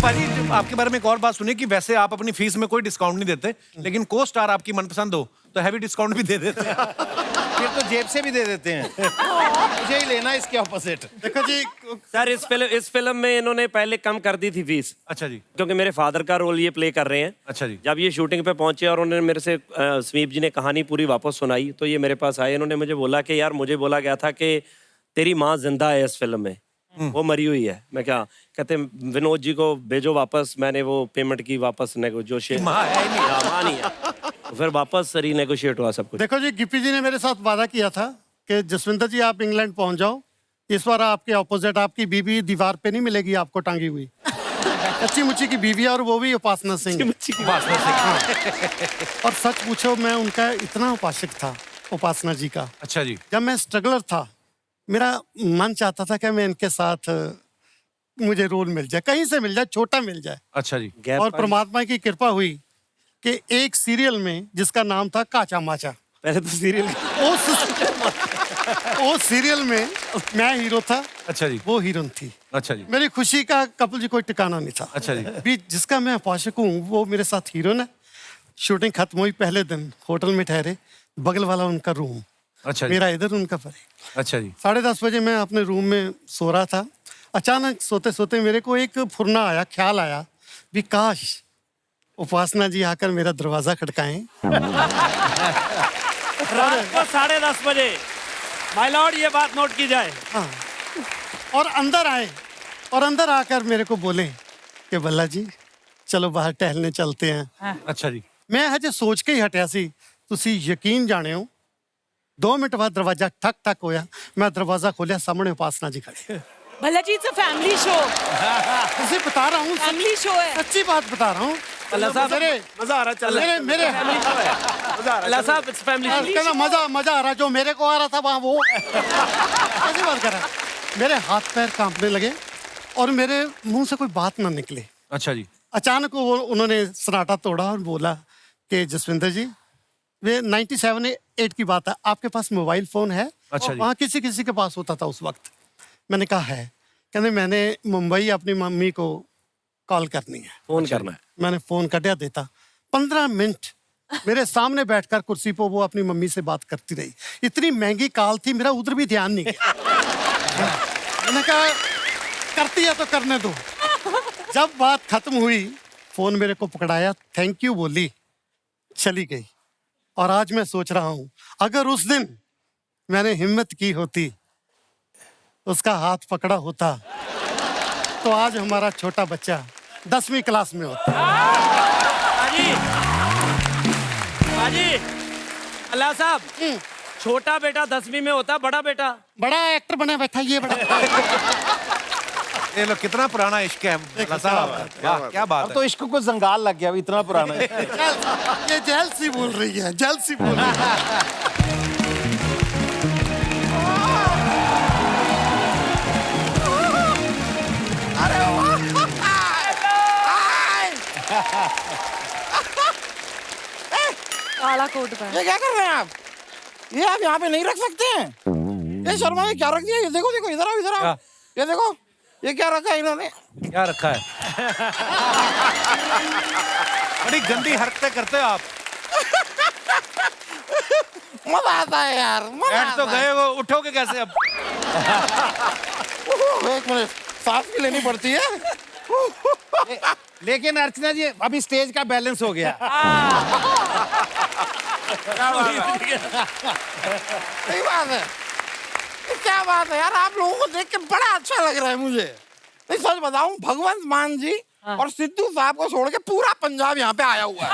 Speaker 3: पाजी आपके बारे में एक और बात सुनी कि वैसे आप अपनी फीस में कोई डिस्काउंट नहीं देते, लेकिन को स्टार आपकी मनपसंद हो तो हैवी डिस्काउंट भी दे देते हैं।
Speaker 5: फिर तो जेब से भी दे देते हैं। मुझे ही लेना इसके ऑपोजिट।
Speaker 10: देखो जी
Speaker 4: सर इस फिल्म में इन्होंने पहले कम कर दी थी फीस।
Speaker 3: अच्छा जी।
Speaker 4: क्योंकि मेरे फादर का रोल ये प्ले कर रहे हैं।
Speaker 3: अच्छा जी।
Speaker 4: जब ये शूटिंग पे पहुंचे और उन्होंने मेरे से स्वीप जी ने कहानी पूरी वापस सुनाई, तो ये मेरे पास आए। इन्होंने मुझे बोला कि यार मुझे बोला गया था कि तेरी माँ जिंदा है इस फिल्म में, वो मरी हुई है। मैं क्या कहते विनोद जी को भेजो वापस। मैंने वो पेमेंट की वापस नेगोशिएट, माँ नहीं है, तो फिर वापस रीनेगोशिएट हुआ सब कुछ।
Speaker 10: देखो जी, गिप्पी जी ने मेरे साथ वादा किया था कि जसविंदर जी आप इंग्लैंड पहुंच जाओ, इस बार आपके ऑपोजिट आपकी बीवी दीवार पे नहीं मिलेगी आपको टांगी हुई। अच्छी मुच्ची की बीवी, और वो भी उपासना सिंह। और सच पूछो मैं उनका इतना उपासक था, उपासना जी का।
Speaker 3: अच्छा जी।
Speaker 10: जब मैं स्ट्रगलर था, मेरा मन चाहता था कि मैं इनके साथ मुझे रोल मिल जाए, कहीं से मिल जाए, छोटा मिल जाए।
Speaker 3: अच्छा जी।
Speaker 10: और परमात्मा की कृपा हुई कि एक सीरियल में जिसका नाम था काचा माचा,
Speaker 4: पहले तो सीरियल
Speaker 10: वो सीरियल में मैं हीरो था।
Speaker 3: अच्छा जी।
Speaker 10: वो हीरोइन थी।
Speaker 3: अच्छा जी।
Speaker 10: मेरी खुशी का कपिल जी कोई ठिकाना नहीं था।
Speaker 3: अच्छा जी।
Speaker 10: भी जिसका मैं उपासक हूँ वो मेरे साथ हीरोइन है। शूटिंग खत्म हुई, पहले दिन होटल में ठहरे, बगल वाला उनका रूम। अच्छा जी। मेरा इधर, उनका परे।
Speaker 3: अच्छा जी।
Speaker 10: 10:30 बजे मैं अपने रूम में सो रहा था। अचानक सोते सोते मेरे को एक फुरना आया, ख्याल आया भी काश उपासना जी आकर मेरा दरवाजा खटकाएं।
Speaker 4: रात को 10:30 बजे। माय लॉर्ड, ये बात नोट की जाए।
Speaker 10: हाँ। और अंदर आए और अंदर आकर मेरे को बोले कि बल्ला जी चलो बाहर टहलने चलते हैं।
Speaker 3: अच्छा जी।
Speaker 10: मैं हजे सोच के ही हटिया सी, तुसी यकीन जाने हो 2 मिनट बाद दरवाजा ठक ठक होया, मैं दरवाजा खोलिया, सामने उपासना जी खड़े।
Speaker 6: भला जी, इट्स अ फैमिली शो।
Speaker 10: उसे बता रहा हूँ,
Speaker 6: फैमिली शो है।
Speaker 10: सच्ची बात बता रहा हूँ।
Speaker 3: मजा आ रहा चल
Speaker 10: मेरे मेरे
Speaker 4: अल्लाह साहब, इट्स फैमिली शो।
Speaker 10: कहना मजा आ रहा, जो मेरे को आ रहा था वहाँ वो ऐसी बात कर रहा। मेरे हाथ पैर कांपने लगे और मेरे मुंह से कोई बात ना निकले।
Speaker 3: अच्छा जी।
Speaker 10: अचानक वो उन्होंने सन्नाटा तोड़ा और बोला कि जसविंदर जी, वे 97-8 की बात है, आपके पास मोबाइल फोन है?
Speaker 3: अच्छा जी।
Speaker 10: वहाँ किसी किसी के पास होता था उस वक्त। मैंने कहा है। कहने मैंने मुंबई अपनी मम्मी को कॉल करनी है,
Speaker 4: फोन करना है।
Speaker 10: मैंने फोन कटिया देता। 15 मिनट मेरे सामने बैठकर कुर्सी पर वो अपनी मम्मी से बात करती रही। इतनी महंगी कॉल थी, मेरा उधर भी ध्यान नहीं गया। मैंने कहा करती है तो करने दो। जब बात खत्म हुई, फोन मेरे को पकड़ाया, थैंक यू बोली, चली गई। और आज मैं सोच रहा हूं, अगर उस दिन मैंने हिम्मत की होती, उसका हाथ पकड़ा होता, तो आज हमारा छोटा बच्चा 10वीं क्लास में होता।
Speaker 4: बाजी, अल्लाह साहब, छोटा बेटा 10वीं में होता, बड़ा बेटा
Speaker 10: बड़ा एक्टर बना बैठा ये बड़ा।
Speaker 3: ये लो कितना पुराना इश्क है अल्लाह साहब। वाह, क्या बात है।
Speaker 5: तो इश्क को जंगाल लग गया, अभी इतना पुराना है।
Speaker 10: ये जेल सी बोल रही है, जेल सी बोल रही है।
Speaker 9: काला कोट पहन।
Speaker 2: ये क्या कर रहे हैं आप? ये आप यहाँ पे नहीं रख सकते हैं। ये शर्मा ने क्या रख दिया? ये देखो देखो, इधर आओ इधर आओ। ये देखो, ये क्या रखा है इन्होंने?
Speaker 3: क्या रखा है? बड़ी गंदी हरकतें करते हो आप।
Speaker 2: मजा आता है यार,
Speaker 3: बैठ तो गए हो, उठोगे कैसे अब?
Speaker 2: एक मिनट, सांस भी लेनी पड़ती है।
Speaker 5: लेकिन अर्चना जी, अभी स्टेज का बैलेंस हो गया।
Speaker 2: सही बात है। क्या बात है यार, आप लोगों को देख के बड़ा अच्छा लग रहा है मुझे। नहीं सच बताऊं, भगवंत मान जी और सिद्धू साहब को छोड़ के पूरा पंजाब यहाँ पे आया हुआ है।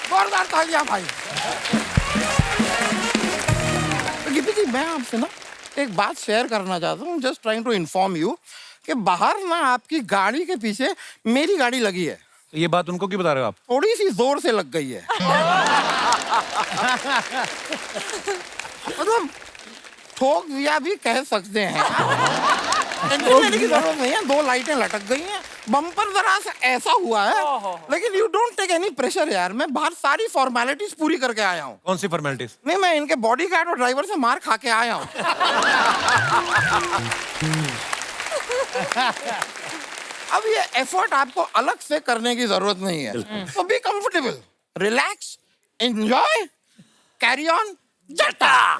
Speaker 2: जोरदार तालियां भाई। गिप्पी जी, मैं आपसे ना एक बात शेयर करना चाहता हूँ, just trying to inform you कि बाहर ना आपकी गाड़ी के पीछे मेरी गाड़ी लगी है।
Speaker 3: ये बात उनको क्यों बता रहे हो आप?
Speaker 2: थोड़ी सी जोर से लग गई है। मतलब ठोक दिया भी कह सकते हैं। टेंशन लेने की जरूरत नहीं है, 2 लाइटें लटक गई हैं, बम्पर जरा सा ऐसा हुआ है, लेकिन you don't take any pressure यार। मैं बाहर सारी फॉर्मेलिटीज पूरी करके आया हूँ।
Speaker 3: कौन सी फॉर्मेलिटीज?
Speaker 2: नहीं, मैं इनके बॉडीगार्ड और ड्राइवर से मार खा के आया हूँ। अब ये एफर्ट आपको अलग से करने की जरूरत नहीं है, तो be comfortable, relax, enjoy, carry on, जटा।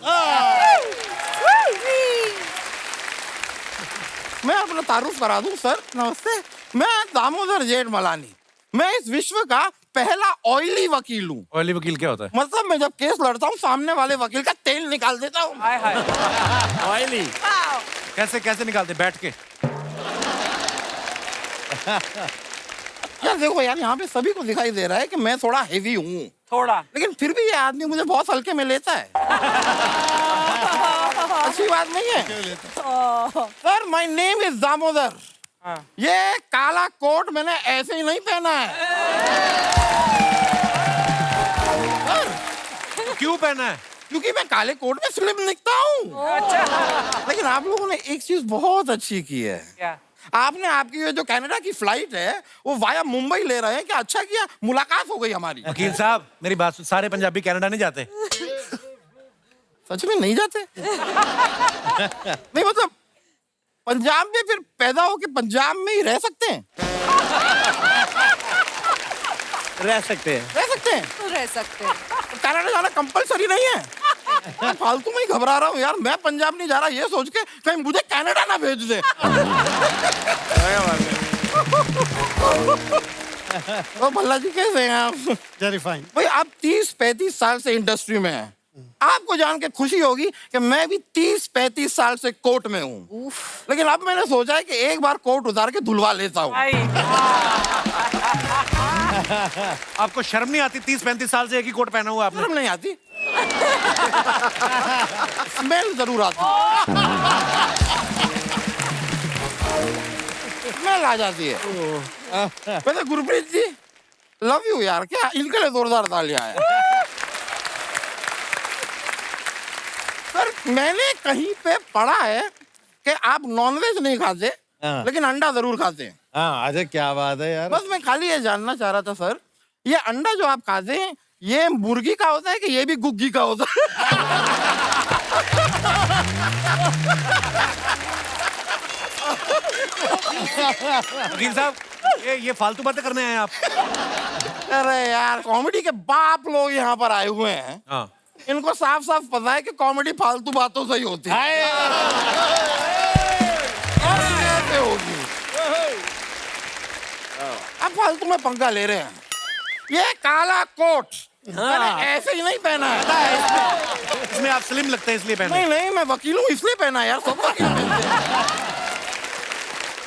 Speaker 2: मैं अपना तारुफ करा दूं सर, नमस्ते। मैं दामोदर जेठमलानी, मैं इस विश्व का पहला ऑयली वकील हूँ।
Speaker 3: ऑयली वकील क्या होता है?
Speaker 2: मतलब मैं जब केस लड़ता हूँ, सामने वाले वकील का तेल निकाल देता हूँ।
Speaker 4: ऑयली
Speaker 3: कैसे कैसे निकालते? बैठ के?
Speaker 2: यार देखो यार, यहाँ पे सभी को दिखाई दे रहा है कि मैं थोड़ा हेवी हूँ,
Speaker 8: थोड़ा,
Speaker 2: लेकिन फिर भी ये आदमी मुझे बहुत हल्के में लेता है। अच्छी बात नहीं है sir. My name is Damodar. ये काला कोट मैंने ऐसे ही नहीं पहना है।
Speaker 3: क्यों पहना है?
Speaker 2: क्योंकि मैं काले कोट में स्लिम दिखता हूँ। अच्छा। लेकिन आप लोगों ने एक चीज बहुत अच्छी की है।
Speaker 8: क्या?
Speaker 2: आपने आपकी ये जो कनाडा की फ्लाइट है वो वाया मुंबई ले रहे हैं। क्या अच्छा किया, मुलाकात हो गई हमारी।
Speaker 3: वकील साहब, मेरी बात सुन, सारे पंजाबी कनाडा नहीं जाते।
Speaker 2: सच में नहीं जाते? नहीं मतलब पंजाब में फिर पैदा होके पंजाब में ही रह सकते हैं?
Speaker 4: रह सकते हैं।
Speaker 2: रह सकते हैं?
Speaker 9: तो रह सकते हैं।
Speaker 2: कनाडा जाना कंपलसरी नहीं है। मैं फालतू में ही घबरा रहा हूँ यार। मैं पंजाब नहीं जा रहा ये सोच के कहीं मुझे कनाडा ना भेज दे। तो भल्ला जी कैसे हैं आप?
Speaker 10: Very fine.
Speaker 2: भाई आप 30-35 साल से इंडस्ट्री में हैं। आपको जान के खुशी होगी कि मैं भी 30-35 साल से कोर्ट में हूँ। लेकिन अब मैंने सोचा है कि एक बार कोर्ट उतार के धुलवा लेता हूँ।
Speaker 3: आपको शर्म नहीं आती? 30-35 साल से एक ही कोट पहना हुआ आपने।
Speaker 2: शर्म नहीं आती? स्मेल जरूर आती। स्मेल आ जाती है। वैसे गुरप्रीत जी, लव यू यार। क्या इनके लिए जोरदार तालियां है। सर मैंने कहीं पे पढ़ा है कि आप नॉनवेज नहीं खाते, लेकिन अंडा जरूर खाते हैं।
Speaker 5: हाँ अजय क्या बात है यार।
Speaker 2: बस मैं खाली ये जानना चाह रहा था सर, ये अंडा जो आप खाते हैं ये मुर्गी का होता है कि ये भी गुग्गी का होता है?
Speaker 3: वकील साहब, ये फालतू बातें करने आए हैं आप?
Speaker 2: अरे यार, कॉमेडी के बाप लोग यहाँ पर आए हुए हैं।
Speaker 3: हाँ।
Speaker 2: इनको साफ साफ पता है कि कॉमेडी फालतू बातों से ही होती है। कैसे होगी? अब फालतू में पंगा ले रहे हैं। ये काला कोट मैंने ऐसे ही नहीं पहना है।
Speaker 3: इसमें आप स्लिम लगते हैं इसलिए पहने।
Speaker 2: नहीं, मैं वकील हूँ इसलिए पहना है यार। सब वकील पहनते हैं।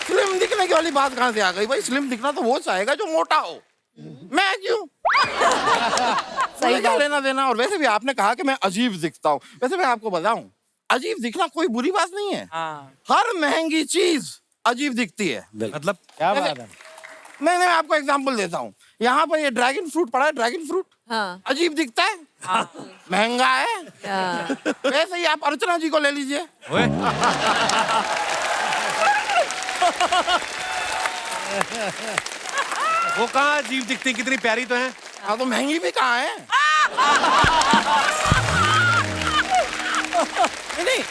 Speaker 2: स्लिम दिखने की वाली बात कहाँ से आ गई भाई? स्लिम दिखना तो वो चाहेगा जो मोटा हो, मैं क्यों? सही क्या लेना देना। और वैसे भी आपने कहा कि मैं अजीब दिखता हूँ। वैसे मैं आपको बताऊं, अजीब दिखना कोई बुरी बात नहीं है। हर महंगी चीज अजीब दिखती है।
Speaker 3: मतलब
Speaker 5: क्या बात है?
Speaker 2: मैं आपको एग्जांपल देता हूँ। यहाँ पर ये ड्रैगन फ्रूट पड़ा है। ड्रैगन फ्रूट अजीब दिखता है, महंगा है। वैसे ही आप अर्चना जी को ले लीजिए।
Speaker 3: वो कहाँ अजीब दिखती, कितनी प्यारी तो है।
Speaker 2: हाँ तो महंगी भी कहाँ है? नहीं,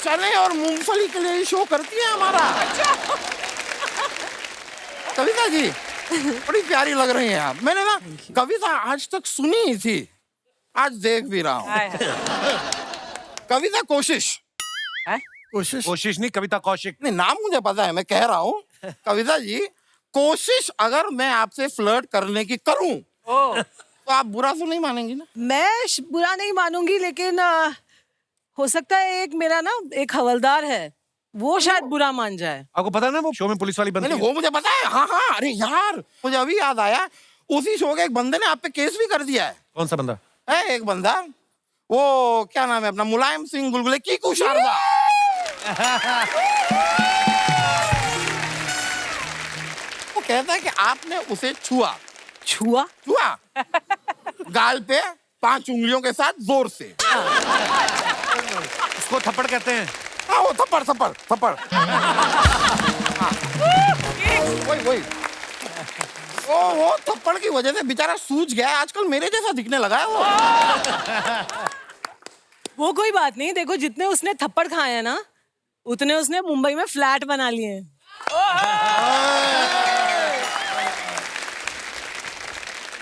Speaker 2: चने और मूंगफली के लिए शो करती है हमारा। कविता जी बड़ी प्यारी लग रही हैं आप। मैंने ना कविता आज तक सुनी ही थी, आज देख भी रहा हूँ। कविता कोशिश।
Speaker 3: कोशिश नहीं, कविता कौशिक।
Speaker 2: नहीं, नाम मुझे पता है, मैं कह रहा हूँ कविता जी, कोशिश अगर मैं आपसे फ्लर्ट करने की करूं तो आप बुरा तो नहीं मानेंगी ना?
Speaker 6: मैं बुरा नहीं मानूंगी, लेकिन हो सकता है एक मेरा ना एक हवलदार है, वो शायद बुरा मान जाए।
Speaker 3: आपको पता है ना वो शो में पुलिस वाली बंदी है?
Speaker 2: वो मुझे पता है। हाँ हाँ, अरे यार मुझे अभी याद आया, उसी शो के एक बंदे ने आप पे केस भी कर दिया है।
Speaker 3: कौन सा बंदा
Speaker 2: है? एक बंदा, वो क्या नाम है अपना, मुलायम सिंह गुलगुले की शारदा। वो कहता है कि आपने उसे छुआ गाल पे 5 उंगलियों के साथ जोर से।
Speaker 3: उसको थप्पड़ कहते हैं।
Speaker 2: हाँ वो थप्पड़। वही वो थप्पड़ की वजह से बेचारा सूज गया। आजकल मेरे जैसा दिखने लगा है
Speaker 6: वो कोई बात नहीं। देखो जितने उसने थप्पड़ खाए हैं ना, उतने उसने मुंबई में फ्लैट बना लिए हैं।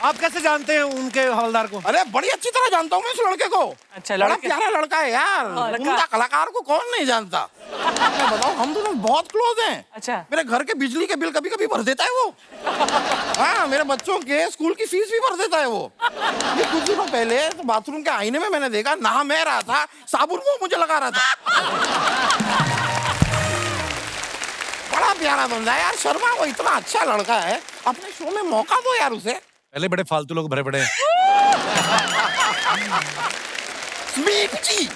Speaker 3: आप कैसे जानते हैं उनके हवलदार को?
Speaker 2: अरे बड़ी अच्छी तरह जानता हूँ मैं इस लड़के को।
Speaker 8: अच्छा,
Speaker 2: बड़ा प्यारा लड़का है यार। उनका कलाकार को कौन नहीं जानता? मैं बताऊँ, हम दोनों बहुत क्लोज हैं।
Speaker 8: अच्छा।
Speaker 2: मेरे घर के बिजली के बिल कभी कभी भर देता है वो। हाँ, मेरे बच्चों के स्कूल की फीस भी भर देता है वो। ये कुछ दिनों पहले तो बाथरूम के आईने में मैंने देखा, नहा मैं रहा था, साबुन वो मुझे लगा रहा था। बड़ा प्यारा बंदा है यार। शर्मा वो इतना अच्छा लड़का है, अपने शो में मौका दो यार उसे।
Speaker 3: पहले बड़े फालतू लोग भरे पड़े हैं।
Speaker 2: स्मीप जी।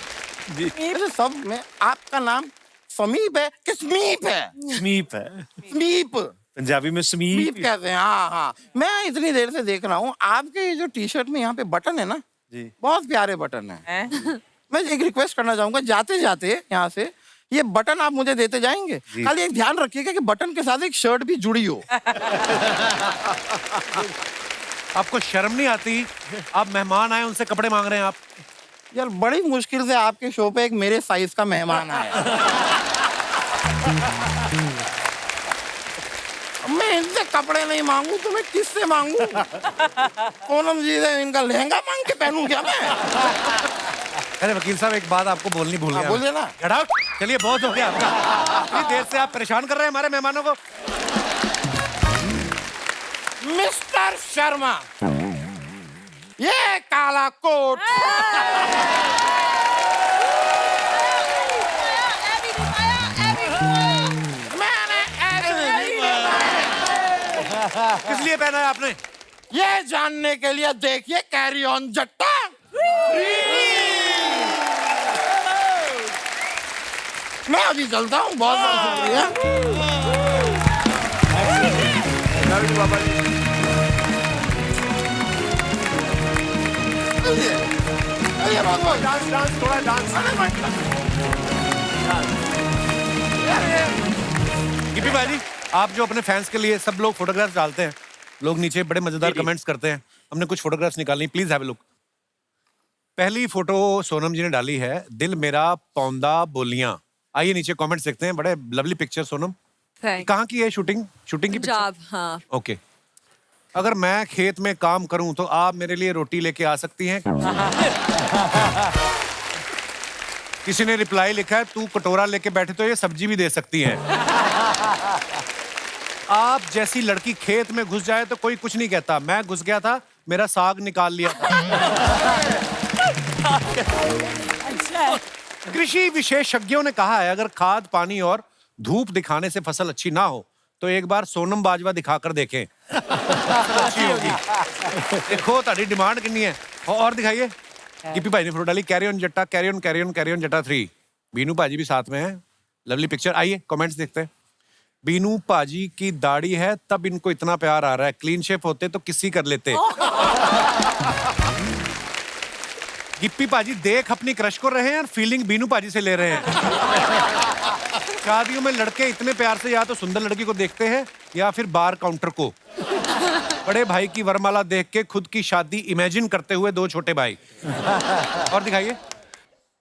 Speaker 2: वैसे सब में आपका नाम समीप है कि स्मीप है?
Speaker 11: स्मीप है,
Speaker 2: स्मीप
Speaker 11: पंजाबी में
Speaker 2: स्मीप कहते हैं। हाँ, मैं इतनी देर से देख रहा हूँ आपके ये जो टी शर्ट में यहाँ पे बटन है ना जी, बहुत प्यारे बटन है। मैं एक रिक्वेस्ट करना चाहूंगा, जाते जाते यहाँ से ये बटन आप मुझे देते जाएंगे। खाली एक ध्यान रखिएगा कि बटन के साथ एक शर्ट भी जुड़ी हो।
Speaker 3: आपको शर्म नहीं आती? आप मेहमान आए, उनसे कपड़े मांग रहे हैं आप।
Speaker 2: यार बड़ी मुश्किल से आपके शो पे एक मेरे साइज का मेहमान आया। मैं इनसे कपड़े नहीं मांगू तो मैं किससे मांगू? पूनम जी से इनका लहंगा मांग के पहनूं क्या मैं?
Speaker 3: अरे वकील साहब, एक बात आपको बोलनी भूल गया।
Speaker 2: बोलिए ना।
Speaker 3: Get out. चलिए, बहुत हो गया आपका। इतनी देर से आप परेशान कर रहे हैं हमारे मेहमानों को।
Speaker 2: मिस्टर शर्मा, ये काला कोट मैंने
Speaker 3: किस लिए पहना है आपने?
Speaker 2: ये जानने के लिए देखिए कैरी ऑन जट्टा। मैं अभी चलता हूँ, बहुत बहुत शुक्रिया।
Speaker 7: बाबा जी
Speaker 3: डांस डांस थोड़ा डांस। गिप्पी भाई, आप जो अपने फैंस के लिए सब लोग फोटोग्राफ्स डालते हैं, लोग नीचे बड़े मजेदार कमेंट्स करते हैं, हमने कुछ फोटोग्राफ्स निकाली, प्लीज हैव अ लुक। पहली फोटो सोनम जी ने डाली है, दिल मेरा पौंदा बोलियां। आइए नीचे कमेंट्स देखते हैं, बड़े लवली पिक्चर सोनम। कहाँ की है शूटिंग? शूटिंग की
Speaker 9: पंजाब, हाँ।
Speaker 3: ओके। अगर मैं खेत में काम करूं तो आप मेरे लिए रोटी लेके आ सकती हैं? किसी ने रिप्लाई लिखा है, तू कटोरा लेके बैठे तो ये सब्जी भी दे सकती है। आप जैसी लड़की खेत में घुस जाए तो कोई कुछ नहीं कहता। मैं घुस गया था, मेरा साग निकाल लिया था। कृषि विशेषज्ञों ने कहा है, अगर खाद, पानी और धूप दिखाने से फसल अच्छी ना हो तो एक बार सोनम बाजवा दिखाकर देखें, अच्छी होगी। देखो ताड़ी डिमांड कितनी है। और दिखाइए। गिप्पी भाई ने फोटो डाली, कैरी ऑन जट्टा, carry on carry on carry on जट्टा 3। बीनू पाजी भी साथ में है, लवली पिक्चर। आइए कमेंट्स देखते हैं। बीनू पाजी की दाढ़ी है तब इनको इतना प्यार आ रहा है, क्लीन शेप होते तो किसी कर लेते। गिप्पी पाजी देख अपनी क्रश को रहे हैं और फीलिंग बीनू पाजी से ले रहे हैं। शादियों में लड़के इतने प्यार से या तो सुंदर लड़की को देखते हैं या फिर बार काउंटर को। बड़े भाई की वरमाला देख के खुद की शादी इमेजिन करते हुए दो छोटे भाई। और दिखाइए।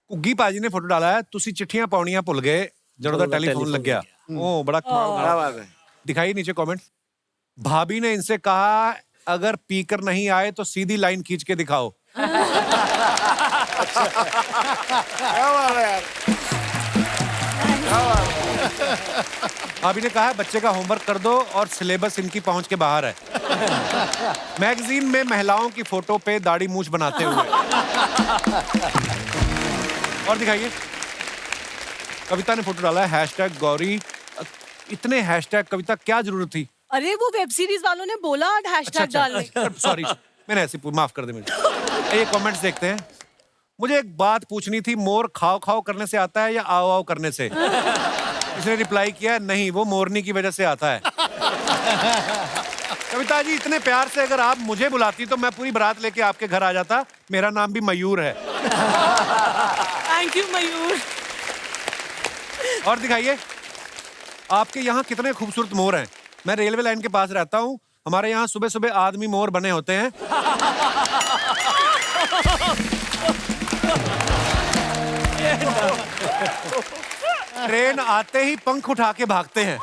Speaker 3: कुग्गी पाजी ने फोटो डाला है, तुसी चिट्ठियां पाउनियां भुल गए जब टेलीफोन लग गया। ओ बड़ा बात है। दिखाइए नीचे कमेंट। भाभी ने इनसे कहा, अगर पीकर नहीं आए तो सीधी लाइन खींच के दिखाओ। भाभी ने कहा है, बच्चे का होमवर्क कर दो और सिलेबस इनकी पहुंच के बाहर है। मैगजीन में महिलाओं की फोटो पे दाढ़ी मूछ बनाते हुए। और दिखाइए। कविता ने फोटो डाला है, हैशटैग गौरी। इतने हैशटैग कविता क्या जरूरत थी?
Speaker 6: अरे वो वेब सीरीज वालों ने बोला हैशटैग डालने।
Speaker 3: सॉरी, मैंने ऐसे माफ कर दे मुझे। ये कमेंट्स देखते हैं। मुझे एक बात पूछनी थी, मोर खाओ खाओ करने से आता है या आओ आओ करने से? इसने रिप्लाई किया, नहीं वो मोरनी की वजह से आता है। कविता जी, इतने प्यार से अगर आप मुझे बुलाती तो मैं पूरी बारात लेके आपके घर आ जाता। मेरा नाम भी मयूर है।
Speaker 6: थैंक यू मयूर।
Speaker 3: और दिखाइए। आपके यहाँ कितने खूबसूरत मोर हैं। मैं रेलवे लाइन के पास रहता हूँ, हमारे यहाँ सुबह सुबह आदमी मोर बने होते हैं। ट्रेन आते ही पंख उठा के भागते हैं।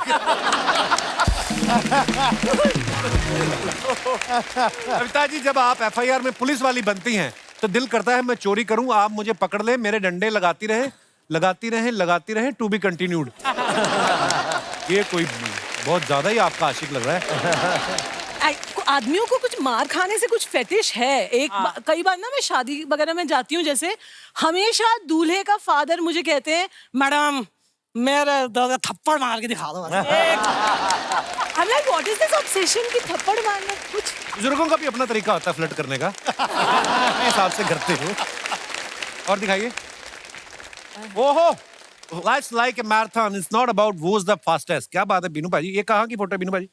Speaker 3: कविता जी, जब आप एफआईआर में पुलिस वाली बनती हैं तो दिल करता है मैं चोरी करूं, आप मुझे पकड़ ले, मेरे डंडे लगाती रहे टू बी कंटिन्यूड। ये कोई बहुत ज्यादा ही आपका आशिक लग रहा है।
Speaker 6: आदमियों को कुछ मार खाने से कुछ फेटिश है। कई बार ना मैं शादी वगैरह में जाती हूँ, जैसे हमेशा दूल्हे का फादर मुझे कहते हैं, मैडम मेरे दादा थप्पड़ मार के दिखा दो। I'm like, what is this obsession कि थप्पड़ मारना? कुछ
Speaker 3: बुजुर्गों का भी अपना तरीका होता है फ्लर्ट करने का। अपने हिसाब से करते हो। और दिखाइए। ओहो, life's like a marathon, it's not about who's the fastest। क्या बात है बीनू भाजी, ये कहाँ की फोटो है बीनू भाजी?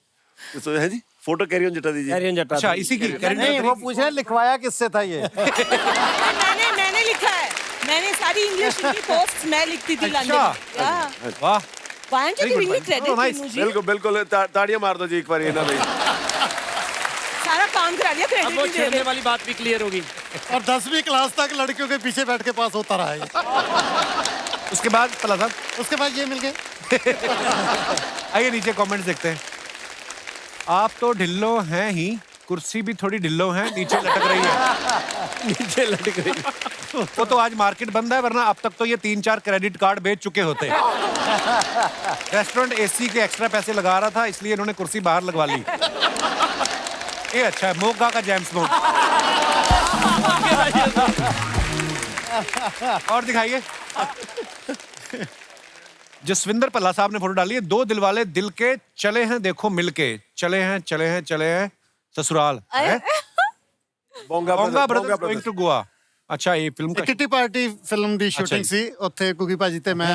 Speaker 7: तो है जी, फोटो कैरी ऑन जटा दीजिए।
Speaker 4: कैरी ऑन जटा।
Speaker 3: अच्छा, इसी की
Speaker 5: नहीं, वो पूछे लिखवाया किससे था ये?
Speaker 6: मैंने लिखा है। मैंने सारी इंग्लिश की पोस्ट मैं लिखती थी लंदन।
Speaker 3: वाह,
Speaker 6: Why aren't you giving me credit?
Speaker 7: बिल्कुल बिल्कुल, ताड़ियां मार दो जी एक बार ये ना भाई।
Speaker 6: सारा काम करा दिया,
Speaker 4: अब वो
Speaker 6: क्रेडिट
Speaker 4: छेड़ने वाली बात भी क्लियर होगी।
Speaker 10: और 10वीं क्लास तक लड़कियों के पीछे बैठ के पास होता रहा है।
Speaker 3: उसके बाद पला साहब,
Speaker 10: उसके बाद ये मिल गए।
Speaker 3: आइए नीचे कमेंट्स देखते हैं। आप तो ढिल्लो हैं ही, कुर्सी भी थोड़ी ढिल्लो है, नीचे लटक रही है।
Speaker 4: नीचे लटक रही।
Speaker 3: वो तो आज मार्केट बंद है, वरना अब तक तो ये 3-4 क्रेडिट कार्ड बेच चुके होते। रेस्टोरेंट एसी के एक्स्ट्रा पैसे लगा रहा था, इसलिए इन्होंने कुर्सी बाहर लगवा ली। ये अच्छा है, मोगा का जेम्स बॉन्ड। और दिखाइए। जसविंदर पल्ला साहब ने फोटो डाली है, 2 दिलवाले दिल के चले हैं देखो मिलके, चले हैं ससुराल है?
Speaker 7: बोंगा
Speaker 3: ब्रदर्स गोइंग टू गोवा। अच्छा, ये फिल्म का
Speaker 10: किटी पार्टी फिल्म ਦੀ ਸ਼ੂਟਿੰਗ ਸੀ ਉੱਥੇ ਕੁਕੀ ਭਾਜੀ ਤੇ ਮੈਂ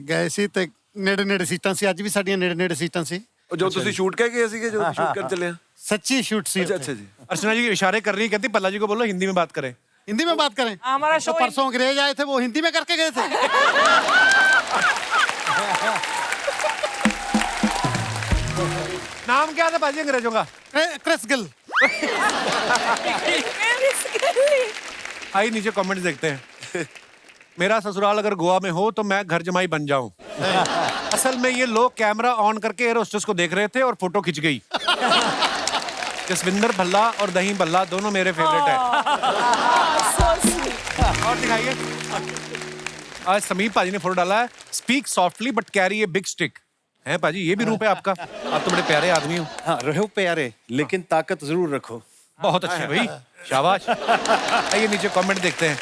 Speaker 10: ਗਏ ਸੀ ਤੇ ਨੇੜੇ ਸੀਟਾਂ ਸੀ, ਅੱਜ ਵੀ ਸਾਡੀਆਂ ਨੇੜੇ ਸੀਟਾਂ ਸੀ।
Speaker 7: जो तुसी शूट के गए सीगे, जो शूट कर चले हैं?
Speaker 10: सच्ची शूट सी।
Speaker 7: अच्छा जी।
Speaker 3: अर्चना जी इशारे कर रही है, कहती पल्ला जी को बोलो हिंदी में बात करें।
Speaker 10: हिंदी में बात करें?
Speaker 8: हमारा शो
Speaker 10: परसों अंग्रेज आए थे, वो हिंदी में करके गए थे।
Speaker 3: नाम क्या था भाजी अंग्रेजों का?
Speaker 10: Chris Gayle.
Speaker 3: आइए नीचे कमेंट्स देखते हैं। मेरा ससुराल अगर गोवा में हो तो मैं घर जमाई बन जाऊं। असल में ये लोग कैमरा ऑन करके एयर होस्टेस को देख रहे थे और फोटो खिंच गई। जसविंदर भल्ला और दही भल्ला दोनों मेरे फेवरेट हैं। और दिखाइए। आज समीप पाजी ने फोटो डाला है, speak softly but carry a big stick. है पाजी, ये भी रूप है आपका? आप तो बड़े प्यारे आदमी हो।
Speaker 5: हाँ, रहो प्यारे लेकिन ताकत जरूर रखो।
Speaker 3: बहुत अच्छे भाई, शाबाश। आइए नीचे कमेंट देखते हैं।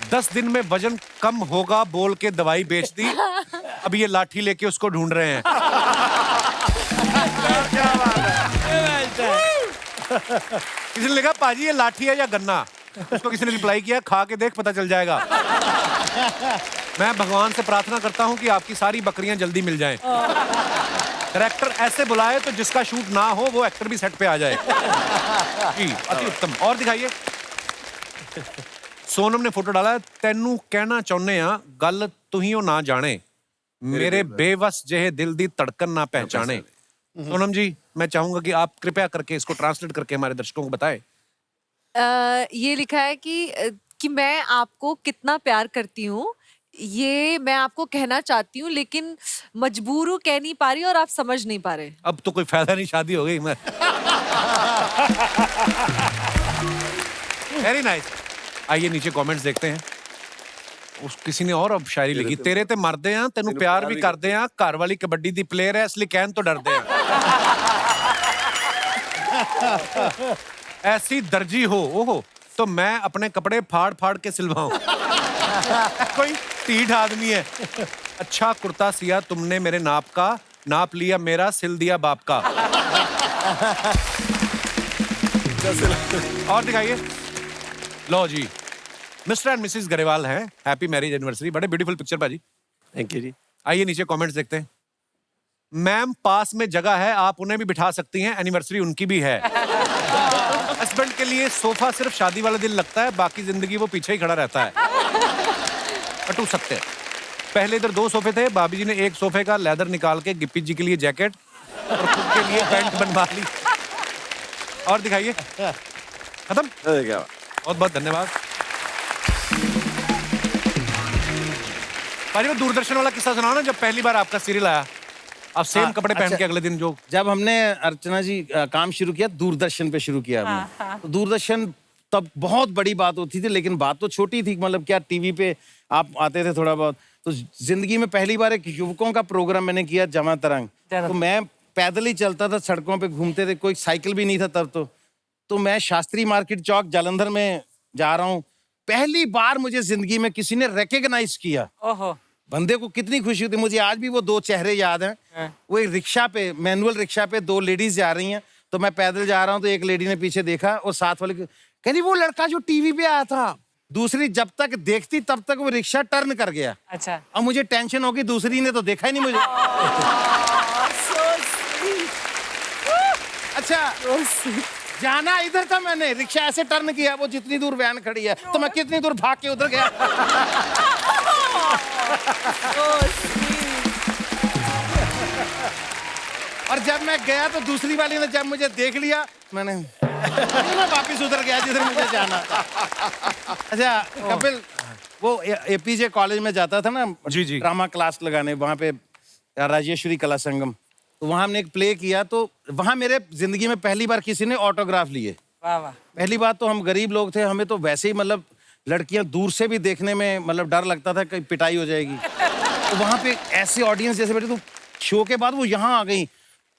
Speaker 3: 10 दिन में वजन कम होगा बोल के दवाई बेच दी, अब ये लाठी लेके उसको ढूंढ रहे हैं। किसी ने लिखा पाजी ये लाठी है या गन्ना, उसको किसी ने रिप्लाई किया खा के देख पता चल जाएगा। मैं भगवान से प्रार्थना करता हूँ कि आपकी सारी बकरियां जल्दी मिल जाएं। डायरेक्टर ऐसे बुलाए तो जिसका शूट ना हो वो एक्टर भी सेट पे आ जाए। जी, अति उत्तम। और दिखाइए। सोनम ने फोटो डाला, तेनू कहना चाਹੁੰਦੇ ਆ ਗੱਲ ਤੁਹੀਓ ना जाने, मेरे बेवस ਜਿਹੇ दिल दी धड़कन ना पहचाने। सोनम जी, मैं चाहूंगा कि आप कृपया करके इसको ट्रांसलेट करके हमारे दर्शकों को बताएं।
Speaker 9: ये लिखा है कि मैं आपको कितना प्यार करती हूँ, ये मैं आपको कहना चाहती हूँ लेकिन मजबूर हूँ, कह नहीं पा रही और आप समझ नहीं पा रहे।
Speaker 3: अब तो कोई फायदा नहीं, शादी हो गई। मैं वेरी नाइस। आइए नीचे कमेंट्स देखते हैं। उस किसी ने और अब शायरी लिखी, तेरे ते मरदे हैं तेनू प्यार भी करदे हैं, घर वाली कबड्डी दी प्लेयर है इसलिए कहन तो डरदे हैं। ऐसी दर्जी हो ओहो तो मैं अपने कपड़े फाड़ फाड़ के सिलवाऊं। कोई टीठ आदमी है। अच्छा कुर्ता सिया तुमने मेरे नाप का, नाप लिया मेरा सिल दिया बाप का। और दिखाइए। लो जी, मिस्टर एंड मिसेस गरेवाल हैं, हैप्पी मैरिज एनिवर्सरी। बड़े ब्यूटीफुल पिक्चर भाजी,
Speaker 12: थैंक यू जी।
Speaker 3: आइए नीचे कमेंट्स देखते हैं। मैम पास में जगह है, आप उन्हें भी बिठा सकती हैं, एनिवर्सरी उनकी भी है। हस्बैंड के लिए सोफा सिर्फ शादी वाले दिन लगता है, बाकी जिंदगी वो पीछे ही खड़ा रहता है। पटू सकते हैं। पहले इधर 2 सोफे थे, भाभी जी ने एक सोफे का लेदर निकाल के गिप्पी जी के लिए जैकेट और खुद के लिए पैंट बनवा ली। और दिखाइए। खत्म। बहुत बहुत धन्यवाद। भाजी, वो दूरदर्शन वाला किस्सा सुनाओ ना, जब पहली बार आपका सीरियल आया, आप सेम कपड़े पहन के अगले दिन जो
Speaker 5: जब हमने अर्चना जी काम शुरू किया दूरदर्शन पे शुरू किया हमने। तो दूरदर्शन तब बहुत बड़ी बात होती थी, लेकिन बात तो छोटी थी, मतलब क्या टीवी पे आप आते थे थोड़ा बहुत। तो जिंदगी में पहली बार एक युवकों का प्रोग्राम मैंने किया, जमा तरंग। तो मैं पैदल ही चलता था, सड़कों पे घूमते थे, कोई साइकिल भी नहीं था तब। तो मैं शास्त्री मार्केट चौक जालंधर में जा रहा हूँ, पहली बार मुझे जिंदगी में किसी ने रिकॉग्नाइज किया।
Speaker 8: ओहो,
Speaker 5: बंदे को कितनी खुशी होती। मुझे आज भी वो 2 चेहरे याद हैं। वो एक रिक्शा पे, मैनुअल रिक्शा पे 2 लेडीज जा रही हैं, तो मैं पैदल जा रहा हूँ, तो एक लेडी ने पीछे देखा और साथ वाले कहती वो लड़का जो टीवी पे आया था। दूसरी जब तक देखती तब तक वो रिक्शा टर्न कर गया।
Speaker 8: अच्छा,
Speaker 5: अब मुझे टेंशन होगी, दूसरी ने तो देखा ही नहीं मुझे। अच्छा, जाना इधर था, मैंने रिक्शा ऐसे टर्न किया, वो जितनी दूर वैन खड़ी है तो मैं कितनी दूर भाग के उधर गया। और जब मैं गया तो दूसरी वाली ने जब मुझे देख लिया, मैं वापिस उधर गया जिधर मुझे जाना था। अच्छा कपिल, वो एपीजे कॉलेज में जाता था ना
Speaker 3: जी जी
Speaker 5: ड्रामा क्लास लगाने, वहाँ पे राजेश्वरी कला संगम, तो वहाँ हमने एक प्ले किया। तो वहाँ मेरे जिंदगी में पहली बार किसी ने ऑटोग्राफ लिए।
Speaker 8: वाह वाह।
Speaker 5: पहली बात तो हम गरीब लोग थे, हमें तो वैसे ही मतलब लड़कियां दूर से भी देखने में मतलब डर लगता था कहीं पिटाई हो जाएगी। तो वहाँ पे ऐसे ऑडियंस जैसे बैठे, तो शो के बाद वो यहाँ आ गई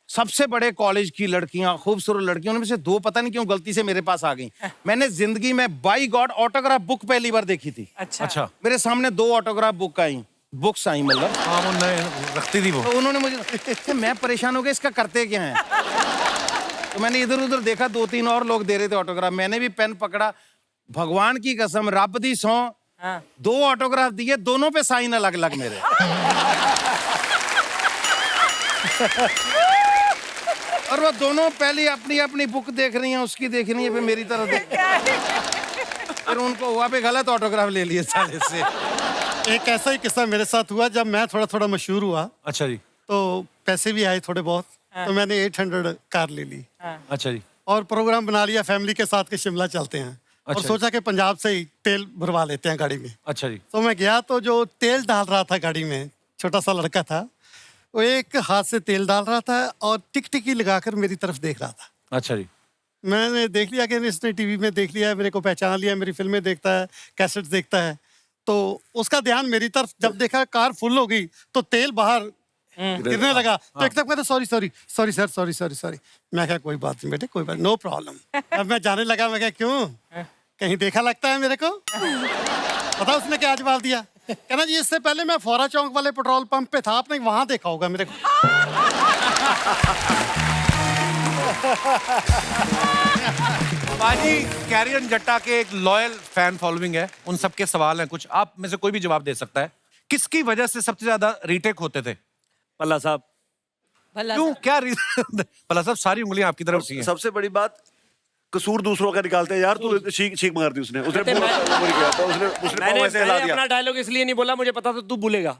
Speaker 5: सबसे बड़े कॉलेज की लड़कियां, खूबसूरत लड़कियों, उनमें से 2 पता नहीं क्यों गलती से मेरे पास आ गई। मैंने जिंदगी में बाई गॉड ऑटोग्राफ बुक पहली बार देखी थी।
Speaker 3: अच्छा।
Speaker 5: मेरे सामने 2 ऑटोग्राफ बुक्स आई मतलब।
Speaker 3: हाँ, वो नए रखती थी वो।
Speaker 5: तो उन्होंने मुझे मैं परेशान हो गया, इसका करते क्या है। तो मैंने इधर उधर देखा, 2-3 और लोग दे रहे थे ऑटोग्राफ। मैंने भी पेन पकड़ा, भगवान की कसम, रब दी सौ, 2 ऑटोग्राफ दिए, दोनों पे साइन अलग अलग मेरे। और वो दोनों पहले अपनी अपनी बुक देख रही हैं, उसकी देख रही है, फिर मेरी तरफ देख। फिर उनको हुआ पे गलत ऑटोग्राफ ले लिए साले से।
Speaker 10: एक ऐसा ही किस्सा मेरे साथ हुआ जब मैं थोड़ा थोड़ा मशहूर हुआ।
Speaker 3: अच्छा जी।
Speaker 10: तो पैसे भी आए थोड़े बहुत, तो मैंने 800 कार ले ली।
Speaker 3: अच्छा जी।
Speaker 10: और प्रोग्राम बना लिया फैमिली के साथ कि शिमला चलते हैं। और
Speaker 3: अच्छा
Speaker 10: सोचा कि पंजाब से ही तेल भरवा लेते हैं गाड़ी में।
Speaker 3: अच्छा जी।
Speaker 10: तो मैं गया, तो जो तेल डाल रहा था गाड़ी में, छोटा सा लड़का था, वो एक हाथ से तेल डाल रहा था और टिकटिकी लगाकर मेरी तरफ देख रहा था।
Speaker 3: अच्छा जी।
Speaker 10: मैंने देख लिया कि इसने टीवी में देख लिया है, मेरे को पहचान लिया, मेरी फिल्में देखता है, कैसेट्स देखता है। तो उसका ध्यान मेरी तरफ जब देखा, कार फुल हो गई तो तेल बाहर गिरने लगा। तो एकदम कहते sorry sorry sorry sir, sorry sorry sorry. मैं कहा कोई बात नहीं बेटे, कोई बात, नो प्रॉब्लम। अब मैं जाने लगा, मैं कहा क्यों, कहीं देखा लगता है मेरे को। पता उसने क्या जवाब दिया, कहना जी इससे पहले मैं फोरा चौक वाले पेट्रोल पंप पे था, आपने वहां देखा होगा मेरे को।
Speaker 3: बाजी, कैरियन जट्टा के एक लॉयल फैन फॉलोइंग है, उन सबके सवाल हैं कुछ, आप में से कोई भी जवाब दे सकता है। किसकी वजह से सबसे ज्यादा रीटेक होते थे?
Speaker 4: पल्ला साहब।
Speaker 3: क्यों, क्या रीजन? पल्ला साहब, सारी उंगलियां आपकी तरफ सी हैं।
Speaker 7: सबसे बड़ी बात, कसूर दूसरों का निकालते हैं यार। तू छींक मार दी उसने पाँव ऐसे हिला दिया।
Speaker 4: अपना डायलॉग इसलिए नहीं बोला, मुझे पता था तू बोलेगा।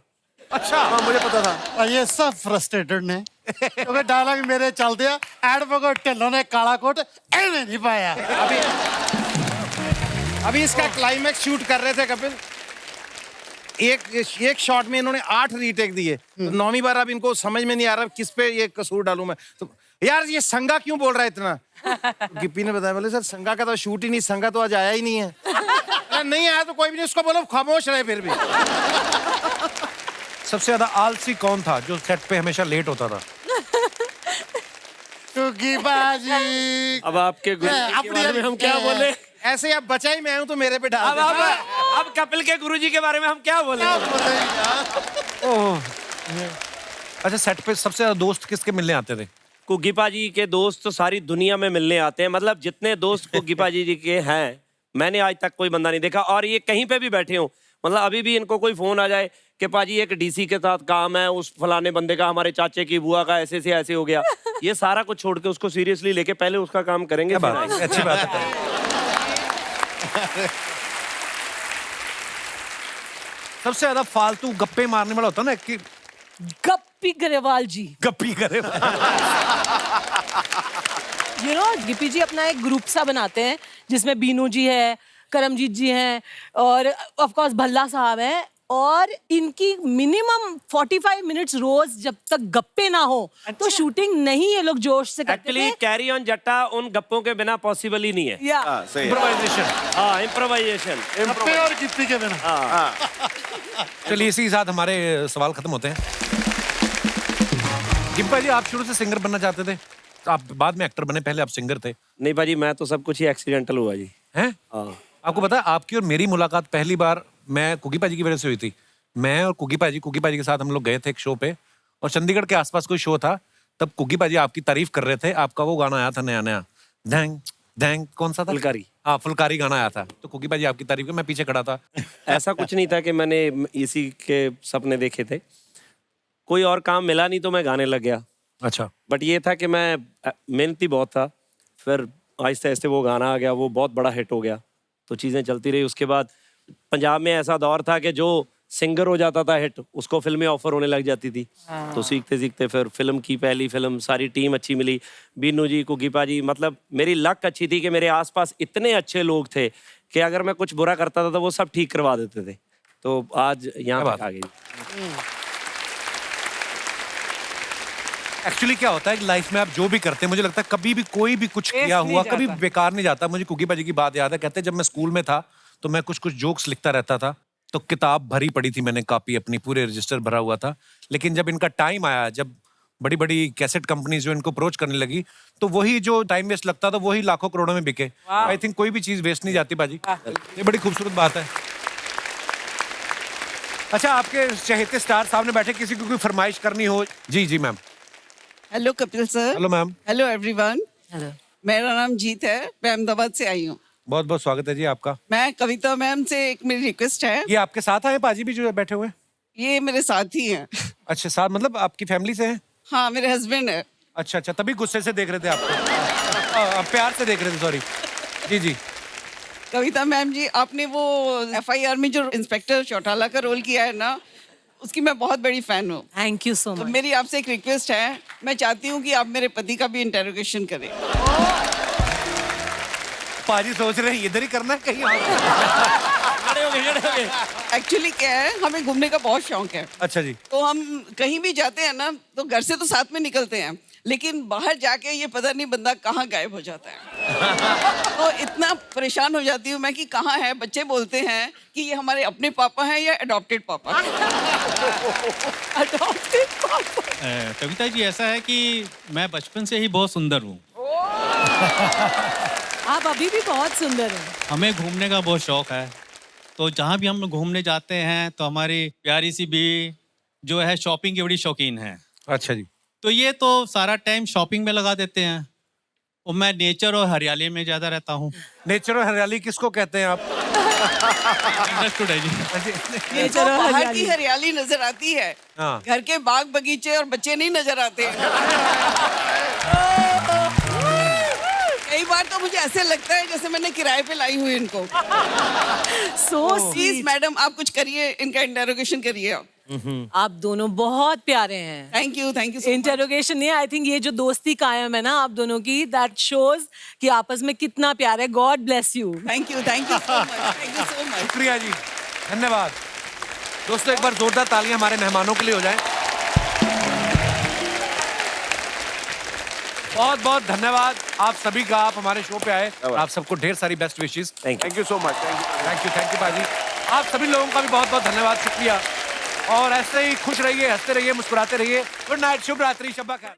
Speaker 3: अच्छा।
Speaker 7: हाँ, मुझे पता था।
Speaker 10: और ये सब फ्रस्ट्रेटेड ने, क्योंकि डायलॉग मेरे चल दिया, एडवोकेट ढिल्लों ने काला कोट ऐने नहीं पाया।
Speaker 5: अभी इसका क्लाइमैक्स शूट कर रहे थे कपिल, एक शॉट में इन्होंने 8 रीटेक दिए। तो 9वीं बार अब इनको समझ में नहीं आ रहा किस पे ये कसूर डालूं मैं। तो यार ये संगा क्यों बोल रहा है इतना? गिप्पी ने बताया, बोले सर संगा का तो शूट ही नहीं, संगा तो आज आया ही नहीं है। नहीं आया तो कोई भी नहीं, उसको बोलो खामोश रहे फिर भी।
Speaker 3: सबसे ज्यादा आलसी कौन था जो सेट पे हमेशा लेट होता था?
Speaker 10: कुकी बाजी।
Speaker 4: अब आपके गुरुजी के बारे में हम क्या बोले?
Speaker 5: ऐसे अब बचा ही मैं हूं तो मेरे पे डाल।
Speaker 4: अब कपिल के गुरुजी के बारे में हम क्या बोले?
Speaker 3: अच्छा, सेट पे सबसे ज्यादा दोस्त किसके मिलने आते थे?
Speaker 4: कुग्गी पाजी के दोस्त तो सारी दुनिया में मिलने आते हैं, मतलब जितने दोस्त कुग्गी पाजी जी के हैं, मैंने आज तक कोई बंदा नहीं देखा। और ये कहीं पे भी बैठे हो, मतलब अभी भी इनको कोई फोन आ जाए कि पाजी एक डीसी के साथ काम है, उस फलाने बंदे का, हमारे चाचे की बुआ का ऐसे से ऐसे हो गया, ये सारा कुछ छोड़ के उसको सीरियसली लेके पहले उसका काम करेंगे।
Speaker 3: अच्छी बात है। सबसे ज्यादा फालतू गप्पे मारने वाला होता ना कि
Speaker 6: गप्पी गरेवाल जी।
Speaker 3: गप्पी करे।
Speaker 6: यू नो, गिप्पी जी अपना एक ग्रुप सा बनाते हैं जिसमें बीनू जी है, करमजीत जी हैं और ऑफ कोर्स भल्ला साहब हैं, और इनकी मिनिमम 45 मिनट्स रोज जब तक गप्पे ना हो तो शूटिंग नहीं ये लोग जोश से करते
Speaker 4: एक्चुअली कैरी ऑन जट्टा उन गप्पों के बिना पॉसिबल ही नहीं है।
Speaker 3: इम्प्रोवाइजेशन।
Speaker 4: हाँ, इम्प्रोवाइजेशन।
Speaker 10: गप्पे और गिप्पी के बिना।
Speaker 3: चलिए, इसी के साथ हमारे सवाल खत्म होते हैं। गिप्पा जी, आप शुरू से सिंगर बनना चाहते थे? आप बाद में एक्टर बने, पहले आप सिंगर थे।
Speaker 4: नहीं भाजी, मैं तो सब कुछ ही एक्सीडेंटल हुआ जी।
Speaker 3: हैं? आपको पता है, आपकी और मेरी मुलाकात पहली बार मैं कुकी पाजी की वजह से हुई थी। मैं और कुकी पाजी के साथ हम लोग गए थे एक शो पे, और चंडीगढ़ के आसपास कोई शो था। तब कुकी पाजी आपकी तारीफ कर रहे थे, आपका वो गाना आया था नया नया, धैंग धैंग, कौन सा था?
Speaker 4: फुलकारी।
Speaker 3: हाँ, फुलकारी गाना आया था। तो कुकी पाजी आपकी तारीफ कर, मैं पीछे खड़ा था।
Speaker 4: ऐसा कुछ नहीं था कि मैंने इसी के सपने देखे थे, कोई और काम मिला नहीं तो मैं गाने लग गया।
Speaker 3: अच्छा।
Speaker 4: बट ये था कि मैं मेहनती बहुत था, फिर आहिस्ते आहिस्ते वो गाना आ गया, वो बहुत बड़ा हिट हो गया, तो चीज़ें चलती रही। उसके बाद पंजाब में ऐसा दौर था कि जो सिंगर हो जाता था हिट, उसको फिल्में ऑफर होने लग जाती थी। तो सीखते सीखते फिर फिल्म की पहली फिल्म, सारी टीम अच्छी मिली, बीनू जी, कुकी पाजी, मतलब मेरी लक अच्छी थी कि मेरे आसपास इतने अच्छे लोग थे कि अगर मैं कुछ बुरा करता था तो वो सब ठीक करवा देते थे। तो आज यहाँ तक आ गई।
Speaker 3: एक्चुअली क्या होता है कि लाइफ में आप जो भी करते हैं, मुझे लगता है कभी भी कोई भी कुछ किया हुआ कभी बेकार नहीं जाता। मुझे कुकी पाजी की बात याद है, कहते जब मैं स्कूल में था तो मैं कुछ जोक्स लिखता रहता था, तो किताब भरी पड़ी थी मैंने, कॉपी अपनी पूरे रजिस्टर भरा हुआ था। लेकिन जब इनका टाइम आया, जब बड़ी बड़ी कैसेट कंपनीज जो इनको अप्रोच करने लगी, तो वही जो टाइम वेस्ट लगता था वही लाखों करोड़ों में बिके। आई थिंक कोई भी चीज वेस्ट नहीं जाती बाजी, ये बड़ी खूबसूरत बात है। अच्छा, आपके चहेते स्टार सामने बैठे, किसी को कोई फरमाइश करनी हो? जी जी ma'am.
Speaker 14: Hello Kapil sir.
Speaker 3: Hello ma'am.
Speaker 14: Hello everyone.
Speaker 6: Hello.
Speaker 14: मेरा नाम जीत है, मैं अहमदाबाद से आई हूँ।
Speaker 3: बहुत बहुत स्वागत है जी आपका।
Speaker 14: मैं कविता मैम से एक मेरी रिक्वेस्ट है।
Speaker 3: ये आपके साथ आए पाजी भी जो बैठे हुए हैं?
Speaker 14: ये मेरे साथ ही हैं।
Speaker 3: अच्छा, साथ मतलब आपकी फैमिली से हैं?
Speaker 14: हाँ, मेरे हस्बैंड है।
Speaker 3: अच्छा अच्छा, तभी गुस्से से देख रहे थे आपको। प्यार से देख रहे थे, सॉरी। जी जी।
Speaker 14: कविता मैम जी, आपने वो FIR में जो इंस्पेक्टर चौटाला का रोल किया है ना, उसकी मैं बहुत बड़ी फैन हूँ।
Speaker 6: थैंक यू सो
Speaker 14: तो
Speaker 6: मच।
Speaker 14: मेरी आपसे एक रिक्वेस्ट है, मैं चाहती हूँ कि आप मेरे पति का भी इंटेरोगेशन करें।
Speaker 3: पाजी सोच रहे हैं इधर ही करना है कहीं और?
Speaker 14: एक्चुअली क्या है, हमें घूमने का बहुत शौक है।
Speaker 3: अच्छा जी।
Speaker 14: तो हम कहीं भी जाते हैं ना, तो घर से तो साथ में निकलते हैं, लेकिन बाहर जाके ये पता नहीं बंदा कहाँ गायब हो जाता है। तो इतना परेशान हो जाती हूँ मैं कि कहाँ है। बच्चे बोलते हैं कि ये हमारे अपने पापा हैं या अडॉप्टेड पापा। अडॉप्टेड पापा।
Speaker 15: कविता जी, ऐसा है कि मैं बचपन से ही बहुत सुंदर हूँ।
Speaker 6: आप अभी भी बहुत सुंदर हैं।
Speaker 15: हमें घूमने का बहुत शौक है, तो जहाँ भी हम घूमने जाते हैं तो हमारी प्यारी सी बीवी जो है शॉपिंग की बड़ी शौकीन है।
Speaker 3: अच्छा जी।
Speaker 15: तो ये तो सारा टाइम शॉपिंग में लगा देते हैं, और मैं नेचर और हरियाली में ज्यादा रहता हूँ।
Speaker 3: नेचर और हरियाली किसको कहते हैं आप?
Speaker 15: अंडरस्टूड है जी।
Speaker 14: नेचर और बाहर की हरियाली नजर आती है,
Speaker 3: हाँ।
Speaker 14: घर के बाग बगीचे और बच्चे नहीं नजर आते। कई बार तो मुझे ऐसे लगता है जैसे मैंने किराए पे लाई हुई इनको। प्लीज मैडम, आप कुछ करिए, इनका इंटेरोगेशन करिए।
Speaker 6: आप दोनों बहुत प्यारे हैं।
Speaker 14: थैंक यू
Speaker 6: इंटेरोगेशन नहीं, आई थिंक ये जो दोस्ती कायम है ना आप दोनों की, दैट शोज कि आपस में कितना प्यार है। God bless you.
Speaker 14: Thank you so much.
Speaker 3: शुक्रिया जी, धन्यवाद। दोस्तों, एक बार जोरदार तालियां हमारे मेहमानों के लिए हो जाएं। बहुत बहुत धन्यवाद आप सभी का, आप हमारे शो पे आए। आप सबको ढेर सारी best wishes.
Speaker 7: Thank you so much.
Speaker 3: Thank you बाजी। आप सभी लोगों का भी बहुत बहुत धन्यवाद, शुक्रिया। और ऐसे ही खुश रहिए, हंसते रहिए, मुस्कुराते रहिए। गुड नाइट, शुभ रात्रि, शब्बा खैर।